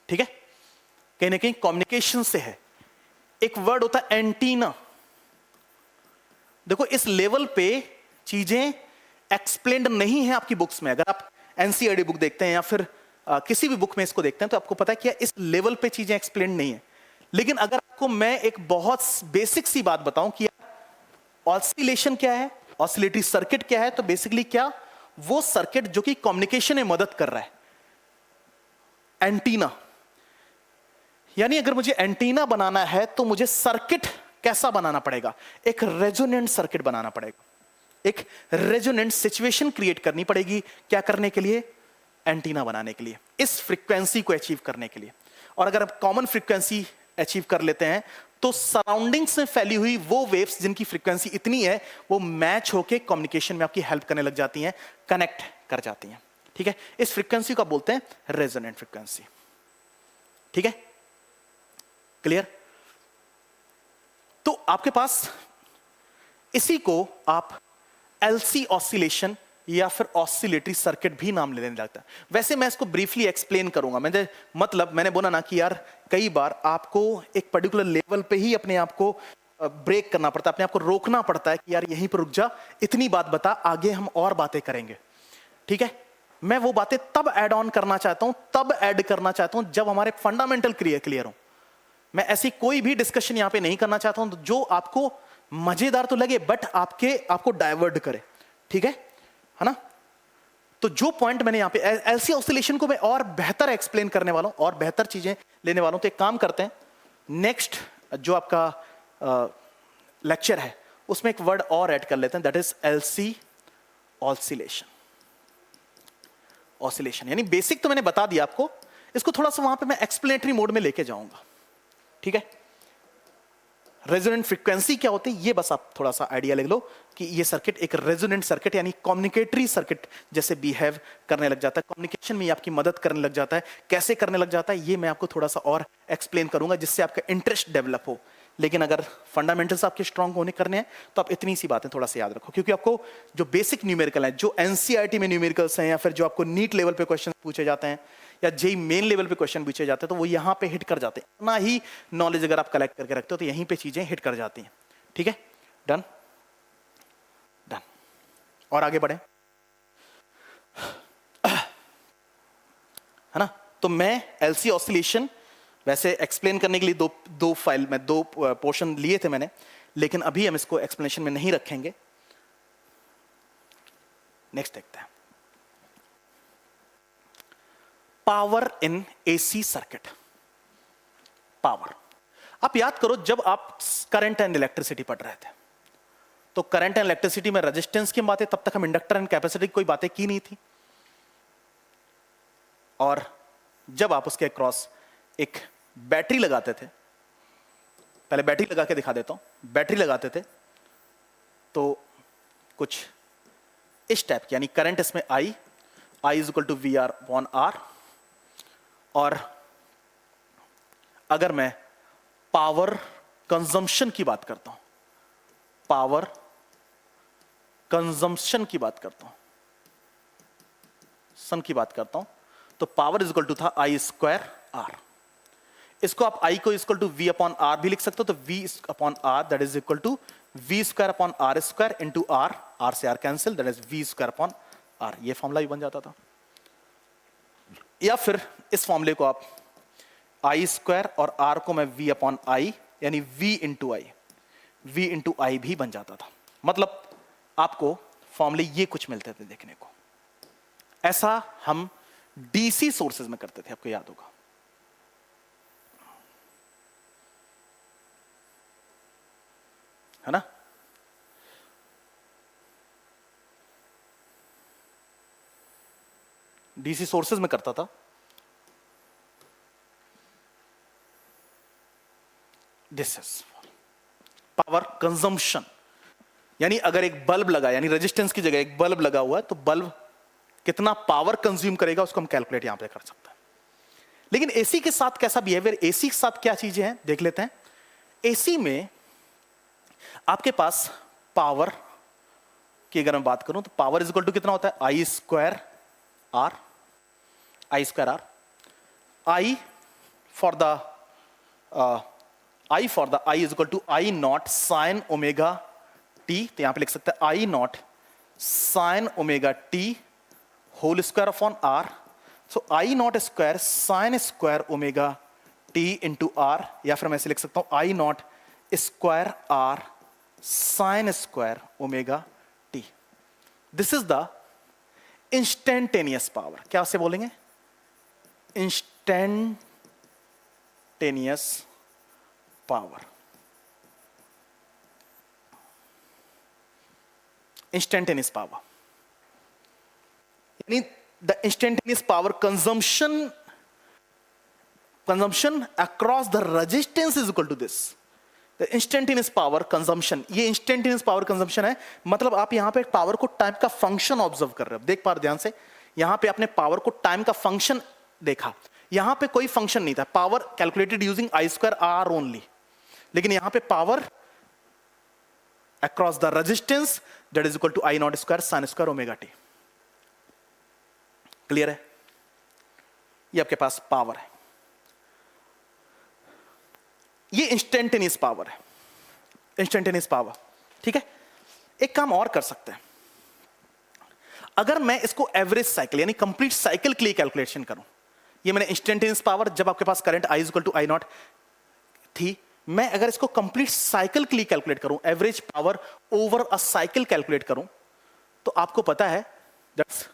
ठीक है, कहीं ना कहीं कम्युनिकेशन से है। एक वर्ड होता है एंटीना। देखो इस लेवल पे चीजें एक्सप्लेन्ड नहीं है आपकी बुक्स में, अगर आप एनसीईआरटी बुक देखते हैं या फिर किसी भी बुक में इसको देखते हैं तो आपको पता है कि इस लेवल पे चीजें एक्सप्लेन्ड नहीं है। लेकिन अगर आपको मैं एक बहुत बेसिक सी बात बताऊं कि ऑसिलेशन क्या है, ऑसिलेटरी सर्किट क्या है? तो बेसिकली क्या, वो सर्किट जो कि कम्युनिकेशन में मदद कर रहा है। एंटीना, यानी अगर मुझे एंटीना बनाना है तो मुझे सर्किट कैसा बनाना पड़ेगा? एक रेजोनेंट सर्किट बनाना पड़ेगा, एक रेजोनेंट सिचुएशन क्रिएट करनी पड़ेगी। क्या करने के लिए? एंटीना बनाने के लिए, इस फ्रीक्वेंसी को अचीव करने के लिए। और अगर आप कॉमन फ्रीक्वेंसी अचीव कर लेते हैं तो सराउंडिंग्स में फैली हुई वो वेव्स जिनकी फ्रीक्वेंसी इतनी है, वो मैच होके कम्युनिकेशन में आपकी हेल्प करने लग जाती हैं, कनेक्ट कर जाती हैं। ठीक है, इस फ्रीक्वेंसी को बोलते हैं रेजोनेंट फ्रीक्वेंसी। ठीक है, क्लियर? तो आपके पास इसी को आप एलसी ऑसिलेशन या फिर ऑसिलेटरी सर्किट भी नाम लेने लगता है। वैसे मैं इसको ब्रीफली एक्सप्लेन करूंगा। मैंने बोला ना कि यार कई बार आपको एक पर्टिकुलर लेवल पे ही अपने आप को ब्रेक करना पड़ता है, अपने आप को रोकना पड़ता है कि यार यहीं पर रुक जा, इतनी बात बता, आगे हम और बातें करेंगे। ठीक है, मैं वो बातें तब ऐड ऑन करना चाहता हूं, तब ऐड करना चाहता हूं जब हमारे फंडामेंटल क्लियर हो। मैं ऐसी कोई भी डिस्कशन यहां पे नहीं करना चाहता हूं जो आपको मजेदार तो लगे बट आपको डाइवर्ट करे। ठीक है ना? तो जो पॉइंट मैंने यहां पे एलसी ऑसिलेशन को मैं और बेहतर एक्सप्लेन करने वाला हूं और बेहतर चीजें लेने वाला हूं। तो एक काम करते हैं, नेक्स्ट जो आपका लेक्चर है उसमें एक वर्ड और ऐड कर लेते हैं, that is LC oscillation. Oscillation यानी बेसिक तो मैंने बता दिया आपको, इसको थोड़ा सा वहां पे मैं एक्सप्लेनेटरी मोड में लेके जाऊंगा। ठीक है, रेजोनेंट फ्रीक्वेंसी क्या होती है ये बस आप थोड़ा सा आइडिया ले लो कि ये सर्किट एक रेजोनेंट सर्किट यानी कम्युनिकेटरी सर्किट जैसे बिहेव करने लग जाता है, कम्युनिकेशन में आपकी मदद करने लग जाता है। कैसे करने लग जाता है ये मैं आपको थोड़ा सा और एक्सप्लेन करूंगा जिससे आपका इंटरेस्ट डेवलप हो। लेकिन अगर फंडामेंटल्स आपके स्ट्रांग होने करने हैं तो आप इतनी सी बातें थोड़ा सा याद रखो, क्योंकि आपको जो बेसिक न्यूमेरिकल है, जो एनसीईआरटी में न्यूमेरिकल्स हैं या फिर जो आपको नीट लेवल पे क्वेश्चन पूछे जाते हैं या जेई मेन लेवल पे क्वेश्चन पूछे जाते हैं, तो वो यहां पे हिट कर जाते हैं। इतना ही नॉलेज अगर आप कलेक्ट करके रखते हो तो यहीं पे चीजें हिट कर जाती हैं। ठीक है, डन डन। और आगे बढ़े, है ना? तो मैं एलसी ऑसिलेशन वैसे एक्सप्लेन करने के लिए दो फाइल में दो पोर्शन लिए थे मैंने, लेकिन अभी हम इसको एक्सप्लेनेशन में नहीं रखेंगे। नेक्स्ट देखते हैं, power in AC circuit. Power, आप याद करो जब आप करंट एंड इलेक्ट्रिसिटी पढ़ रहे थे तो करंट एंड इलेक्ट्रिसिटी में रेजिस्टेंस की बातें, तब तक हम इंडक्टर एंड कैपेसिटर की कोई बातें की नहीं थी। और जब आप उसके अक्रॉस एक बैटरी लगाते थे, पहले बैटरी लगा के दिखा देता हूं, बैटरी लगाते थे तो कुछ इस टाइप की, यानी करंट इसमें I is equal to V R upon R. और अगर मैं पावर कंजम्पशन की बात करता हूं, पावर कंजम्पशन की बात करता हूं, तो पावर इज इक्वल टू था आई स्क्वायर आर। इसको आप आई को equal to V upon R भी लिख सकते हो, तो V upon R that is equal to V square upon R square into R, R से R cancel, that is V square upon R. ये फॉर्मूला भी बन जाता था। या फिर इस फॉर्मूले को आप आई स्क्वायर और आर को मैं वी अपॉन आई यानी वी इंटू आई भी बन जाता था। मतलब आपको फॉर्मूले ये कुछ मिलते थे देखने को। ऐसा हम डीसी सोर्सेज में करते थे, आपको याद होगा। है ना? डीसी सोर्सेज में करता था। दिस इज पावर कंजम्पशन, यानी अगर एक बल्ब लगा, यानी रेजिस्टेंस की जगह एक बल्ब लगा हुआ है, तो बल्ब कितना पावर कंज्यूम करेगा उसको हम कैलकुलेट यहां पे कर सकते हैं। लेकिन एसी के साथ कैसा बिहेवियर, एसी के साथ क्या चीजें हैं देख लेते हैं। एसी में आपके पास पावर की अगर मैं बात करूं तो पावर इज इक्वल टू कितना होता है, I square R, I square R. I for the I is equal to I not sine omega T, तो यहां पे लिख सकते हैं I not sine omega T whole square upon R. So I not square sine square omega T into R, या फिर मैं ऐसे लिख सकता हूं I not square R sine square omega T. This is the instantaneous power. क्या से बोलेंगे? Instantaneous power. इंस्टेंटेनियस पावर यानी the instantaneous power consumption across the resistance is equal to this. The instantaneous power consumption, ये instantaneous power consumption है. मतलब आप यहां पे पावर को टाइम का फंक्शन ऑब्जर्व कर रहे हो. देख पा रहे ध्यान से, यहां पे आपने पावर को टाइम का फंक्शन देखा. यहां पे कोई फंक्शन नहीं था. Power calculated using I square R only. लेकिन यहां पे power across the resistance that is equal to I not square sine square omega t. Clear है? ये आपके पास पावर है. ये इंस्टेंटेनियस पावर है. Instantaneous power. ठीक है. एक काम और कर सकते हैं. अगर मैं इसको एवरेज साइकिल यानी कंप्लीट साइकिल के लिए कैलकुलेशन करूं, ये मैंने इंस्टेंटेनियस पावर जब आपके पास current I is equal to I not थी, मैं अगर इसको कंप्लीट साइकिल के लिए कैलकुलेट करूं, average power over a cycle calculate करूं, तो आपको पता है that's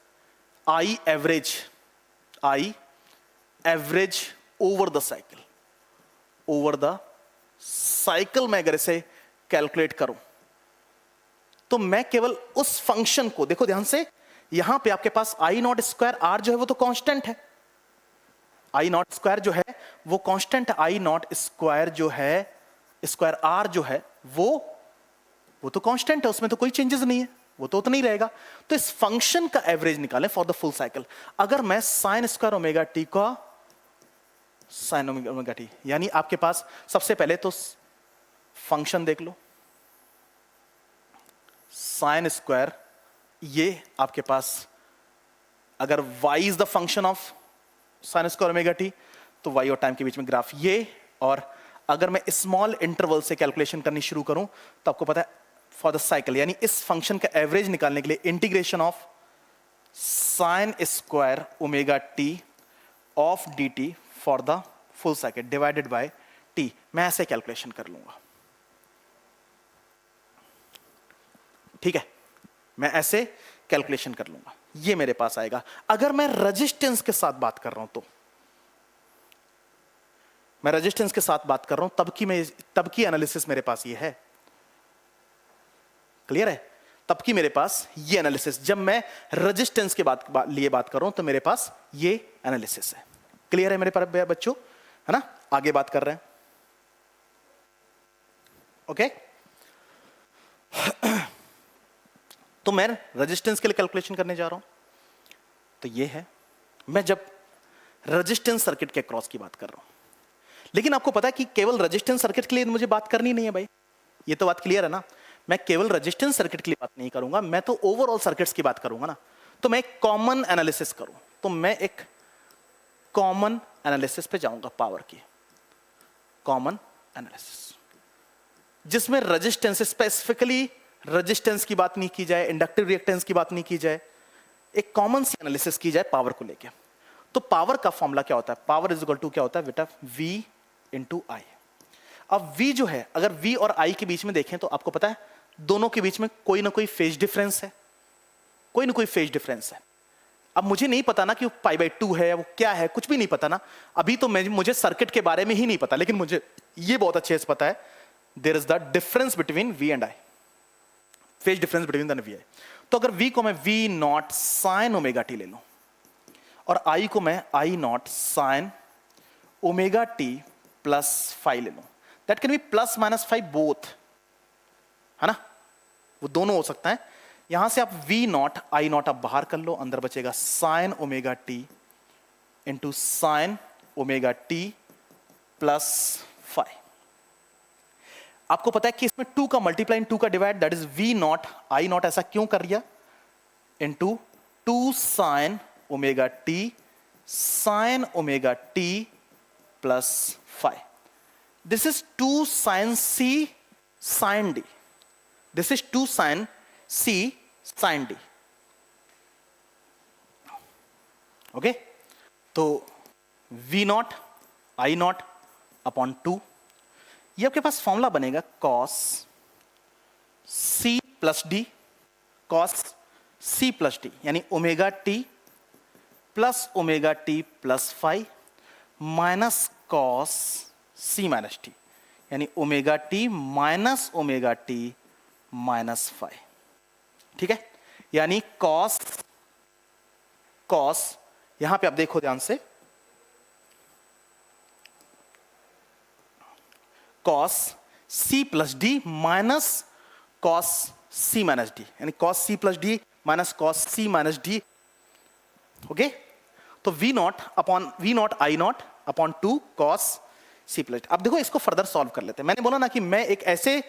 I average over the cycle. Over the cycle में अगर इसे कैलकुलेट करूं तो मैं केवल उस फंक्शन को, देखो ध्यान से, यहां पे आपके पास आई नॉट स्क्वायर आर जो है वो तो कांस्टेंट है. आई नॉट स्क्वायर जो है वो कांस्टेंट है. आई नॉट स्क्वायर जो है, स्क्वायर आर जो है वो तो कांस्टेंट है, उसमें तो कोई चेंजेस नहीं है, वो तो उतना ही रहेगा. तो इस फंक्शन का एवरेज निकालें फॉर द फुल साइकिल. अगर मैं साइन स्क्वायर ओमेगा टी का साइन ओमेगा टी, यानी आपके पास सबसे पहले तो फंक्शन देख लो, साइन स्क्वायर, ये आपके पास अगर y is the function of sine square omega T तो y और टाइम के बीच में ग्राफ ये. और अगर मैं स्मॉल इंटरवल से कैलकुलेशन करनी शुरू करूं तो आपको पता है फॉर द साइकिल, यानी इस फंक्शन का एवरेज निकालने के लिए integration of sine square omega T of d T for the full cycle divided by T, मैं ऐसे कैलकुलेशन कर लूंगा. ठीक है, मैं ऐसे कैलकुलेशन कर लूंगा, ये मेरे पास आएगा. अगर मैं रेजिस्टेंस के साथ बात कर रहा हूं तो मैं रेजिस्टेंस के साथ बात कर रहा हूं तब की एनालिसिस मेरे पास ये है. क्लियर है? तब की मेरे पास ये एनालिसिस, जब मैं रेजिस्टेंस के लिए बात कर रहा हूं तो मेरे पास ये एनालिसिस है. क्लियर है मेरे पास बच्चों? है ना? आगे बात कर रहे हैं. ओके. तो मैं रेजिस्टेंस के लिए कैलकुलेशन करने जा रहा हूं. तो ये है, मैं जब रेजिस्टेंस सर्किट के क्रॉस की बात कर रहा हूं. लेकिन आपको पता है कि केवल रेजिस्टेंस सर्किट के लिए मुझे बात करनी नहीं है भाई. ये तो बात क्लियर है ना? मैं केवल रेजिस्टेंस सर्किट के लिए बात नहीं करूंगा, मैं तो ओवरऑल सर्किट्स की बात करूंगा ना. तो मैं एक कॉमन एनालिसिस करूं, तो मैं एक कॉमन एनालिसिस पे जाऊंगा, पावर की कॉमन एनालिसिस, जिसमें रेजिस्टेंस, स्पेसिफिकली रेजिस्टेंस की बात नहीं की जाए, इंडक्टिव रिएक्टेंस की बात नहीं की जाए, एक कॉमन सी एनालिसिस की जाए पावर को लेके. तो पावर का फॉर्मूला क्या होता है? पावर इज इक्वल टू क्या होता है बेटा? V इंटू आई. अब V जो है, अगर V और I के बीच में देखें तो आपको पता है दोनों के बीच में कोई ना कोई फेज डिफरेंस है, कोई ना कोई फेज डिफरेंस है. अब मुझे नहीं पता ना कि वो π/2 है, वो क्या है, कुछ भी नहीं पता ना. अभी तो मुझे सर्किट के बारे में ही नहीं पता, लेकिन मुझे ये बहुत अच्छे से पता है there is the difference between V and I, phase difference between the V I. तो अगर V को मैं V not sine omega t ले लूं और I को मैं I not sine omega T plus five ले लूं, that can be plus minus five both, है ना? वो दोनों हो सकता है. यहां से आप V नॉट I नॉट आप बाहर कर लो, अंदर बचेगा sign omega T into sine omega T plus five. आपको पता है कि इसमें 2 का मल्टीप्लाई इन 2 का divide, that is V not I not. ऐसा क्यों कर दिया? Into 2 sine omega T sine omega T plus five. This is 2 sine C sine D. This is 2 sine C sine D. Okay. तो V not I not upon 2, ये आपके पास फॉर्मूला बनेगा cos C plus D, cos C plus D, यानी omega T plus omega T plus five minus cos C minus T, यानी omega T minus omega T minus five. ठीक है, यानी कॉस कॉस, यहां पे आप देखो ध्यान से, cos C plus D minus cos C minus D, यानी cos C plus D minus cos C minus D. Okay, तो V not I not upon two cos C plus D. अब देखो इसको फर्दर सॉल्व कर लेते हैं। मैंने बोला ना कि मैं एक ऐसे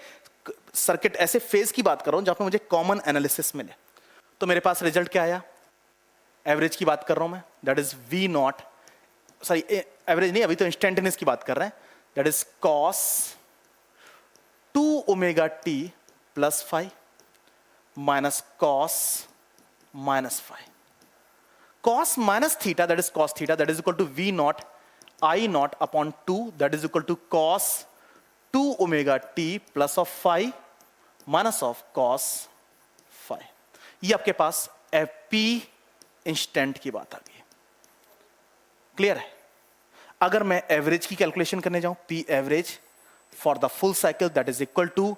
सर्किट, ऐसे फेज की बात कर रहा हूं जहां पे मुझे कॉमन एनालिसिस मिले। तो मेरे पास रिजल्ट क्या आया, एवरेज की बात कर रहा हूं मैं, that is V not, sorry average नहीं, अभी तो इंस्टेंटेनियस की बात कर रहे हैं, that is cos 2 omega T plus 5 minus cos minus 5, cos minus theta, that is cos theta, that is equal to V not I not upon 2, that is equal to cos 2 omega T plus of 5 minus of cos 5। ये आपके पास पी इंस्टेंट की बात आ गई। क्लियर है? अगर मैं एवरेज की कैलकुलेशन करने जाऊं, P average for the full cycle, that is equal to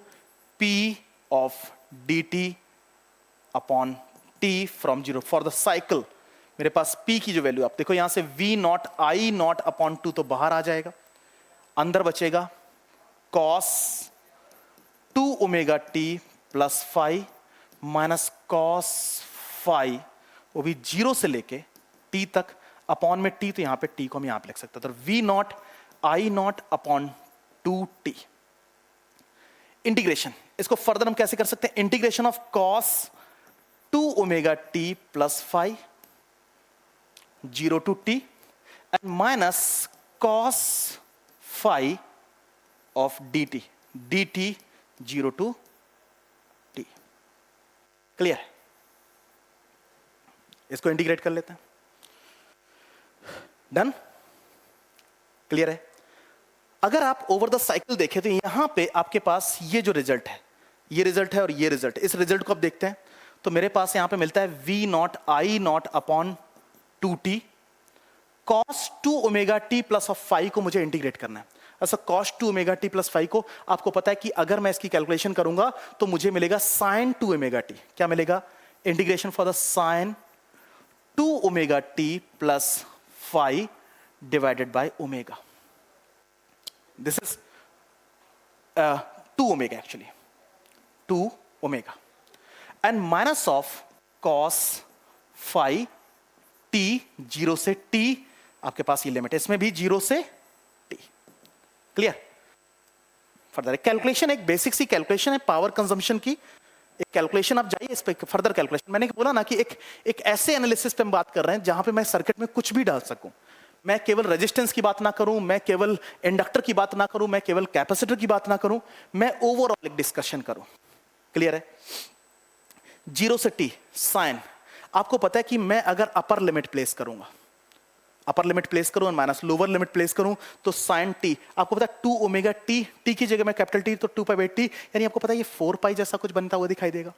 P of d t upon t from zero for the cycle. मेरे पास P की जो वैल्यू, आप देखो यहां से V not I not upon to तो बाहर आ जाएगा, अंदर बचेगा cos 2 omega T plus 5 minus cos 5, वो भी जीरो से लेके t तक, अपॉन में t, तो यहां पे t को हम यहां पे लिख सकते हैं, तो V not I not upon 2t। Integration, इसको फर्दर हम कैसे कर सकते हैं, integration of cos 2 omega T plus 5 0 to t and minus cos 5 of dt 0 to t। Clear है? इसको इंटीग्रेट कर लेते हैं। डन? क्लियर है? अगर आप ओवर द साइकिल देखें तो यहां पे आपके पास ये जो रिजल्ट है, ये रिजल्ट है और ये रिजल्ट, इस रिजल्ट को आप देखते हैं तो मेरे पास यहां पे मिलता है v not I not upon 2t, cos 2 omega T plus of 5 को मुझे इंटीग्रेट करना है। ऐसा cos 2 ओमेगा टी प्लस 5 को आपको पता है कि अगर मैं इसकी कैलकुलेशन करूंगा तो मुझे मिलेगा sin 2 ओमेगा टी। क्या मिलेगा? Integration for the sin 2 omega T plus 5 divided by omega. This is 2 omega actually, 2 omega and minus of cos 5 t, zero से t, आपके पास ये लिमिट है, इसमें भी जीरो से t। क्लियर? फर्दर कैलकुलेशन, एक बेसिक सी कैलकुलेशन है पावर कंजम्पशन की, एक कैलकुलेशन, आप जाइए इस पे फर्दर कैलकुलेशन। मैंने बोला ना कि एक ऐसे एनालिसिस पे हम बात कर रहे हैं जहां पे मैं सर्किट में कुछ भी डाल सकूं, मैं केवल रेजिस्टेंस की बात ना करूं, मैं केवल इंडक्टर की बात ना करूं, मैं केवल कैपेसिटर की बात ना करूं, मैं ओवरऑल एक डिस्कशन करूं। क्लियर है? जीरो से t साइन, आपको पता है कि मैं अगर अपर लिमिट प्लेस करूंगा, अपर लिमिट प्लेस करूं और माइनस लोअर लिमिट प्लेस करूं तो साइन टी, आपको पता है 2 ओमेगा टी, टी की जगह में कैपिटल टी तो 2 पाई बाई टी, यानी आपको पता है ये 4 पाई जैसा कुछ बनता हुआ दिखाई देगा।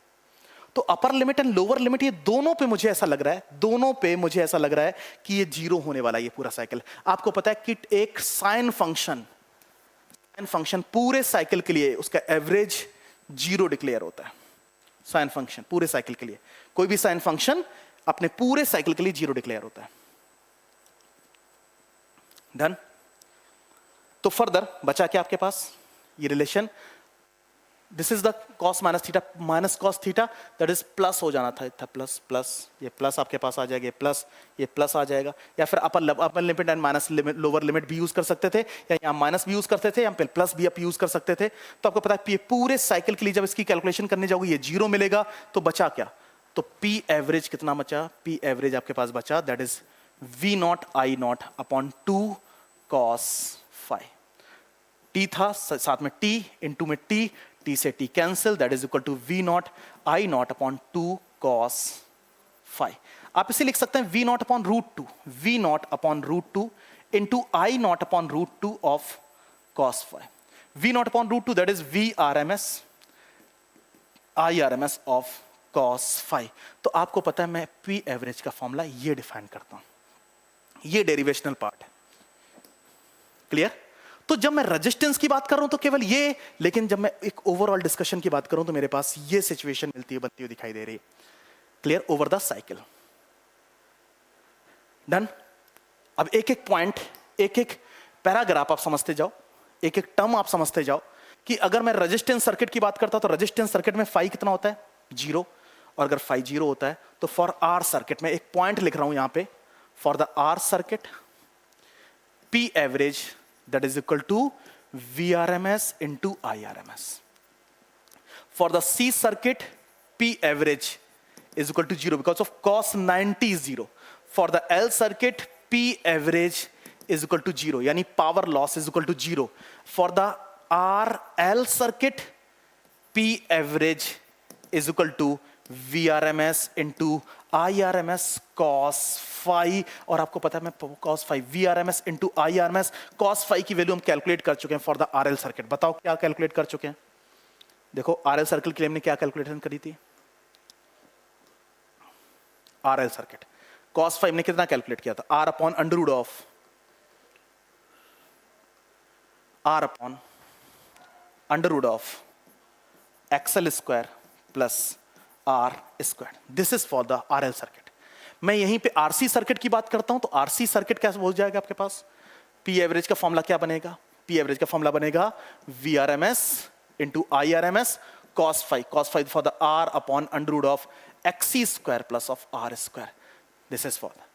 तो upper limit and lower limit, ये दोनों पे मुझे ऐसा लग रहा है, दोनों पे मुझे ऐसा लग रहा है कि ये जीरो होने वाला है ये पूरा साइकिल। आपको पता है कि एक साइन फंक्शन पूरे साइकिल के लिए उसका एवरेज जीरो डिक्लेयर होता है। साइन फंक्शन पूरे साइकिल के लिए, कोई भी साइन फंक्शन अपने पूरे साइकिल के लिए जीरो डिक्लेयर होता है। डन? तो फर्दर बचा क्या आपके पास? ये relation, this is the cos minus theta minus cos theta, that is plus हो जाना था प्लस प्लस, ये प्लस आपके पास आ जाएगा, ये प्लस आ जाएगा, या फिर upper limit and minus limit, lower limit भी यूज कर सकते थे, या यहाँ माइनस भी यूज करते थे, या फिर प्लस भी आप यूज कर सकते थे। तो आपको पता है पूरे साइकिल के लिए जब इसकी कैलकुलेशन करने जाओगे ये जीरो मिलेगा, तो बचा क्या? तो P एवरेज कितना बचा? P एवरेज आपके पास बचा, that is V not I not upon 2 cos 5। T था साथ में T, इंटू में T, T से T cancel, that is equal to V not I not upon 2 cos 5। आप इसे लिख सकते हैं V not upon √2, V not upon √2 into I not upon √2 of cos 5। V not upon √2 that is V RMS, I RMS of cos phi. तो आपको पता है मैं पी एवरेज का फॉर्मूला ये डिफाइन करता हूं, ये डेरिवेशनल पार्ट है। क्लियर? तो जब मैं रेजिस्टेंस की बात कर रहा हूं तो केवल ये, लेकिन जब मैं एक ओवरऑल डिस्कशन की बात करूं तो मेरे पास ये सिचुएशन मिलती है, बनती हुई दिखाई दे रही है। Clear? Over the cycle. Done? अब एक एक पॉइंट, एक एक पैराग्राफ आप समझते जाओ, एक एक टर्म आप समझते जाओ कि अगर मैं रेजिस्टेंस सर्किट की बात करता हूं तो रेजिस्टेंस सर्किट में फाई कितना होता है? 0। और अगर फाई 0 होता है तो फॉर आर सर्किट में एक पॉइंट लिख रहा हूं यहां पे, for the R circuit P average that is equal to VRMS into IRMS. For the C circuit, P average is equal to 0 because of cos 90 is 0. For the L circuit, P average is equal to 0. यानी power loss is equal to 0. For the RL circuit, P average is equal to VRMS into IRMS cos phi. और आपको पता है मैं cos phi VRMS into IRMS cos phi की वैल्यू हम कैलकुलेट कर चुके हैं फॉर द RL सर्किट। बताओ क्या कैलकुलेट कर चुके हैं? देखो RL सर्किट के लिए हमने क्या कैलकुलेशन करी थी? RL सर्किट cos फाई ने कितना कैलकुलेट किया था? R upon under root of XL square plus R square. This is for the RL circuit. मैं यहीं पे RC सर्किट की बात करता हूं तो RC सर्किट कैसे हो जाएगा आपके पास? P एवरेज का फॉर्मूला क्या बनेगा? P एवरेज का फॉर्मूला बनेगा VRMS into IRMS cos phi for the R upon under root of XC square plus of R square. This is for the.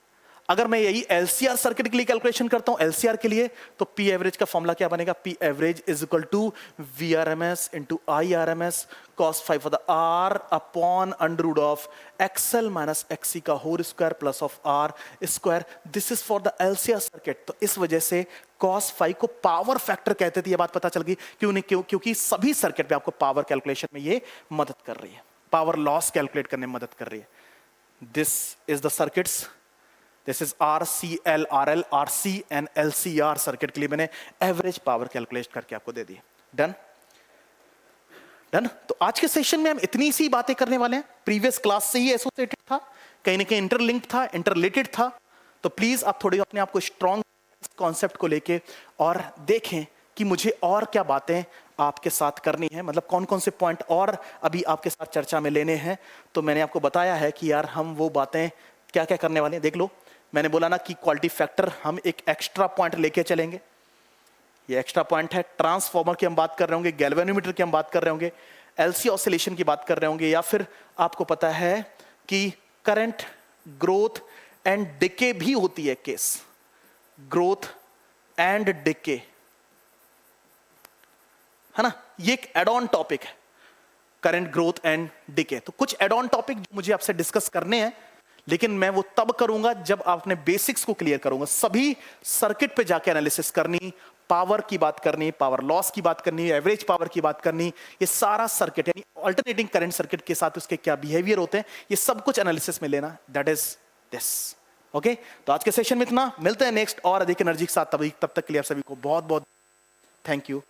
अगर मैं यही LCR सर्किट के लिए कैलकुलेशन करता हूं, LCR के लिए, तो P एवरेज का फॉर्मूला क्या बनेगा? P average is equal to VRMS into IRMS cos phi for the R upon under root of XL minus XC का whole square plus of R square. This is for the LCR circuit. तो इस वजह से cos फाई को पावर फैक्टर कहते थे, ये बात पता चल गई। क्योंकि सभी सर्किट पे आपको पावर कैलकुलेशन में ये मदद कर रही है, पावर लॉस कैलकुलेट करने में मदद कर रही है। This is the circuits. This is RCL, RL, RC and LCR circuit के लिए मैंने एवरेज पावर कैलकुलेट करके आपको दे दी। डन? डन? तो आज के सेशन में हम इतनी सी बातें करने वाले हैं। प्रीवियस क्लास से ही एसोसिएटेड था, कहीं ना कहीं इंटरलिंक्ड था, इंटररिलेटेड था। तो प्लीज आप थोड़ी अपने आप को स्ट्रॉन्ग कॉन्सेप्ट को लेके और देखें कि मुझे और क्या बातें आपके साथ करनी है, मतलब कौन कौन से पॉइंट और अभी आपके साथ चर्चा में लेने हैं। तो मैंने आपको बताया है कि यार हम वो बातें क्या क्या करने वाले हैं। देख लो, मैंने बोला ना कि क्वालिटी फैक्टर हम एक एक्स्ट्रा पॉइंट लेके चलेंगे। ये एक्स्ट्रा पॉइंट है, ट्रांसफॉर्मर की हम बात कर रहे होंगे, गैल्वेनोमीटर की हम बात कर रहे होंगे, LC ऑसिलेशन की बात कर रहे होंगे, या फिर आपको पता है कि करंट ग्रोथ एंड डिके भी होती है केस, ग्रोथ एंड डिके, है ना। ये एक एड ऑन टॉपिक है, करंट ग्रोथ एंड डिके। तो कुछ एड ऑन टॉपिक मुझे आपसे डिस्कस करने हैं, लेकिन मैं वो तब करूंगा जब आप अपने बेसिक्स को क्लियर करूंगा। सभी सर्किट पे जाके एनालिसिस करनी, पावर की बात करनी, पावर लॉस की बात करनी, एवरेज पावर की बात करनी, ये सारा सर्किट यानी अल्टरनेटिंग करंट सर्किट के साथ उसके क्या बिहेवियर होते हैं, ये सब कुछ एनालिसिस में लेना। That is this. ओके, तो आज के सेशन में इतना, मिलते हैं नेक्स्ट और अधिक एनर्जी के साथ। तब तक के लिए आप सभी को बहुत बहुत थैंक यू।